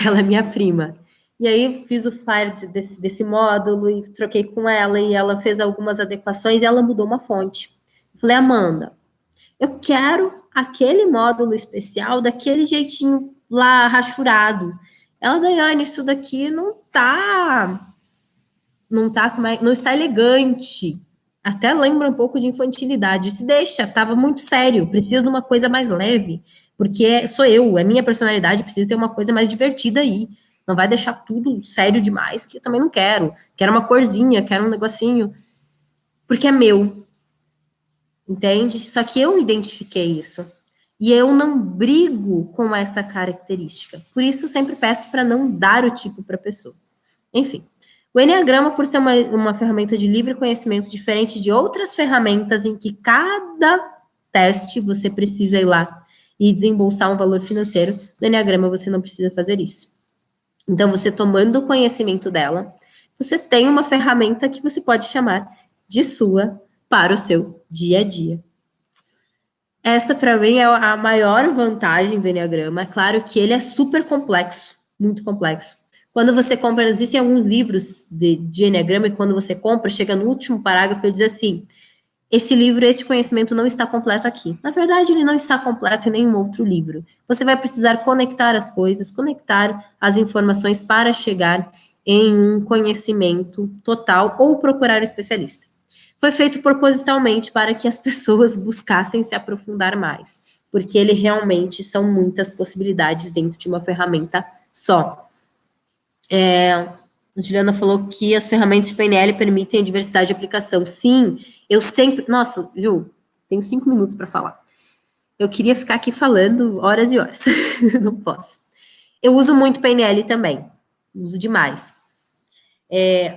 Ela é minha prima. E aí fiz o flyer desse módulo e troquei com ela e ela fez algumas adequações e ela mudou uma fonte. Eu falei, Amanda, eu quero aquele módulo especial daquele jeitinho lá rachurado. Ela, Daiane, isso daqui não está elegante. Até lembra um pouco de infantilidade. Se deixa, tava muito sério. Preciso de uma coisa mais leve, porque sou eu, é minha personalidade, precisa ter uma coisa mais divertida aí. Não vai deixar tudo sério demais, que eu também não quero. Quero uma corzinha, quero um negocinho, porque é meu. Entende? Só que eu identifiquei isso. E eu não brigo com essa característica. Por isso, eu sempre peço para não dar o tipo para a pessoa. Enfim. O Enneagrama, por ser uma ferramenta de livre conhecimento, diferente de outras ferramentas em que cada teste você precisa ir lá e desembolsar um valor financeiro, no Enneagrama você não precisa fazer isso. Então, você tomando conhecimento dela, você tem uma ferramenta que você pode chamar de sua para o seu dia a dia. Essa, para mim, é a maior vantagem do Enneagrama. É claro que ele é super complexo, muito complexo. Quando você compra, existem alguns livros de Enneagrama, e quando você compra, chega no último parágrafo e diz assim, esse livro, este conhecimento não está completo aqui. Na verdade, ele não está completo em nenhum outro livro. Você vai precisar conectar as coisas, conectar as informações para chegar em um conhecimento total ou procurar um especialista. Foi feito propositalmente para que as pessoas buscassem se aprofundar mais, porque ele realmente são muitas possibilidades dentro de uma ferramenta só. A Juliana falou que as ferramentas de PNL permitem a diversidade de aplicação. Sim, eu sempre... Nossa, Ju, tenho 5 minutos para falar. Eu queria ficar aqui falando horas e horas. Não posso. Eu uso muito PNL também. Uso demais.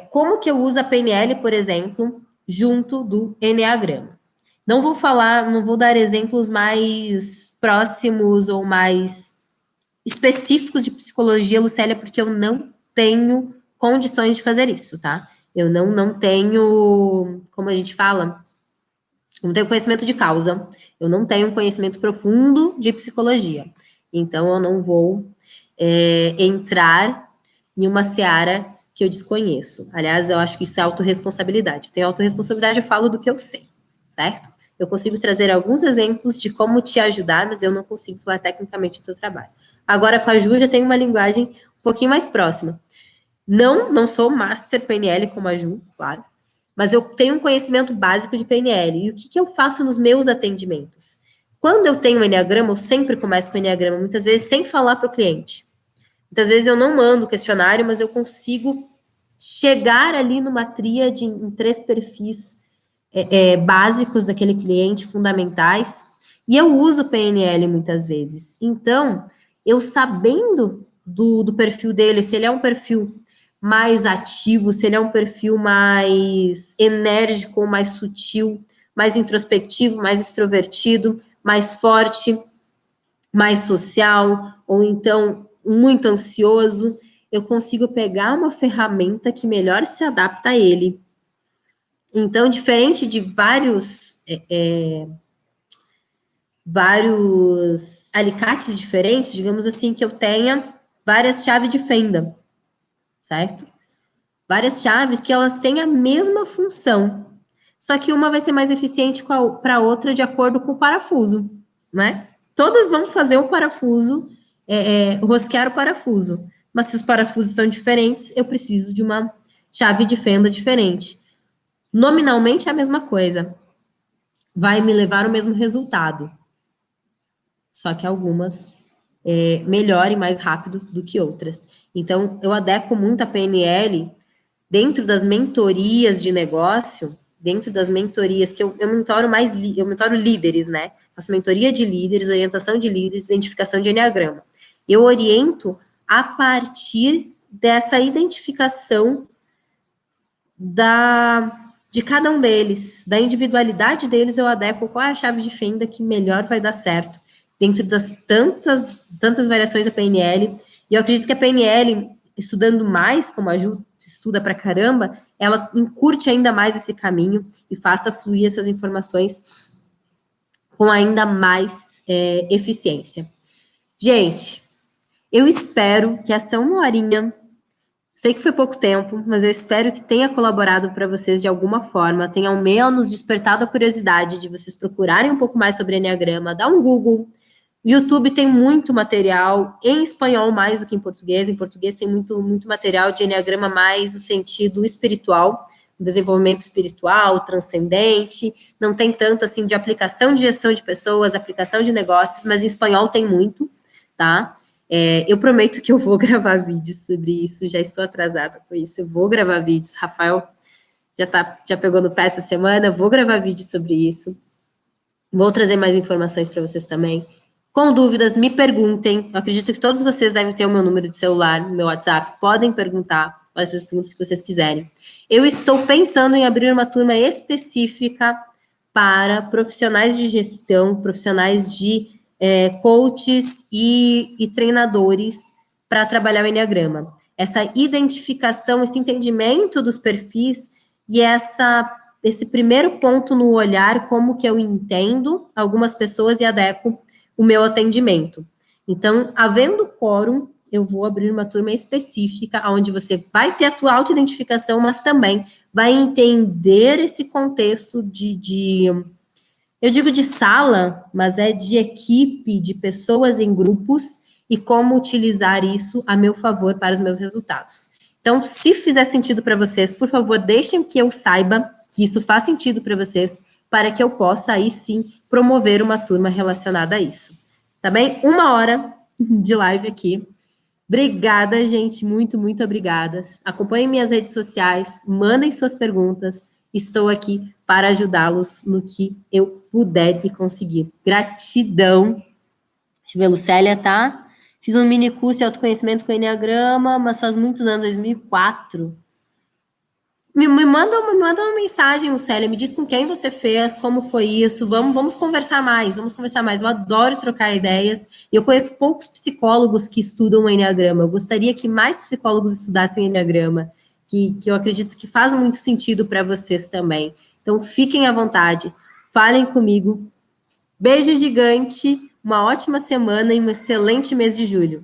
Como que eu uso a PNL, por exemplo, junto do Enneagrama? Não vou dar exemplos mais próximos ou mais específicos de psicologia, Lucélia, porque eu não tenho condições de fazer isso, tá? Eu não tenho, como a gente fala, eu não tenho conhecimento de causa, eu não tenho conhecimento profundo de psicologia. Então, eu não vou entrar em uma seara que eu desconheço. Aliás, eu acho que isso é autorresponsabilidade. Eu tenho autorresponsabilidade, eu falo do que eu sei, certo? Eu consigo trazer alguns exemplos de como te ajudar, mas eu não consigo falar tecnicamente do teu trabalho. Agora, com a Ju, já tenho uma linguagem um pouquinho mais próxima. Não sou master PNL como a Ju, claro, mas eu tenho um conhecimento básico de PNL. E o que eu faço nos meus atendimentos? Quando eu tenho um Enneagrama, eu sempre começo com o Enneagrama, muitas vezes sem falar para o cliente. Muitas vezes eu não mando questionário, mas eu consigo chegar ali numa tríade em 3 perfis básicos daquele cliente, fundamentais, e eu uso PNL muitas vezes. Então, eu sabendo do perfil dele, se ele é um perfil mais ativo, se ele é um perfil mais enérgico, mais sutil, mais introspectivo, mais extrovertido, mais forte, mais social, ou então muito ansioso, eu consigo pegar uma ferramenta que melhor se adapta a ele. Então, diferente de vários alicates diferentes, digamos assim, que eu tenha várias chaves de fenda, certo? Várias chaves que elas têm a mesma função, só que uma vai ser mais eficiente para a outra de acordo com o parafuso, né? Todas vão fazer o parafuso, rosquear o parafuso, mas se os parafusos são diferentes, eu preciso de uma chave de fenda diferente. Nominalmente é a mesma coisa, vai me levar ao mesmo resultado, só que algumas melhor e mais rápido do que outras. Então, eu adequo muito a PNL dentro das mentorias de negócio, dentro das mentorias que eu mentoro eu mentoro líderes, né? Faço mentoria de líderes, orientação de líderes, identificação de enneagrama. Eu oriento a partir dessa identificação de cada um deles, da individualidade deles, eu adequo qual é a chave de fenda que melhor vai dar certo, dentro das tantas variações da PNL. E eu acredito que a PNL, estudando mais, como a Ju estuda pra caramba, ela encurte ainda mais esse caminho e faça fluir essas informações com ainda mais eficiência. Gente, eu espero que essa 1 horinha, sei que foi pouco tempo, mas eu espero que tenha colaborado para vocês de alguma forma, tenha ao menos despertado a curiosidade de vocês procurarem um pouco mais sobre Enneagrama, dá um Google. No YouTube tem muito material, em espanhol mais do que em português. Em português tem muito material de Enneagrama mais no sentido espiritual, desenvolvimento espiritual, transcendente. Não tem tanto assim de aplicação de gestão de pessoas, aplicação de negócios, mas em espanhol tem muito, tá? Eu prometo que eu vou gravar vídeos sobre isso, já estou atrasada com isso, eu vou gravar vídeos. Rafael já pegou no pé essa semana, eu vou gravar vídeos sobre isso. Vou trazer mais informações para vocês também. Com dúvidas, me perguntem. Eu acredito que todos vocês devem ter o meu número de celular, meu WhatsApp. Podem perguntar, podem fazer as perguntas que vocês quiserem. Eu estou pensando em abrir uma turma específica para profissionais de gestão, profissionais de coaches e treinadores para trabalhar o Enneagrama. Essa identificação, esse entendimento dos perfis e esse primeiro ponto no olhar, como que eu entendo algumas pessoas e adequo o meu atendimento. Então, havendo quórum, eu vou abrir uma turma específica, onde você vai ter a tua autoidentificação, mas também vai entender esse contexto eu digo de sala, mas é de equipe, de pessoas em grupos, e como utilizar isso a meu favor para os meus resultados. Então, se fizer sentido para vocês, por favor, deixem que eu saiba que isso faz sentido para vocês, para que eu possa, aí sim, promover uma turma relacionada a isso. Tá bem? 1 hora de live aqui. Obrigada, gente, muito, muito obrigada. Acompanhem minhas redes sociais, mandem suas perguntas. Estou aqui para ajudá-los no que eu puder e conseguir. Gratidão. Deixa eu ver, Lucélia, tá? Fiz um mini curso de autoconhecimento com Enneagrama, mas faz muitos anos, 2004. Me manda uma mensagem, Lucélia, me diz com quem você fez, como foi isso, vamos conversar mais, vamos conversar mais. Eu adoro trocar ideias, e eu conheço poucos psicólogos que estudam o Enneagrama. Eu gostaria que mais psicólogos estudassem Enneagrama, que eu acredito que faz muito sentido para vocês também. Então, fiquem à vontade, falem comigo. Beijo gigante, uma ótima semana e um excelente mês de julho.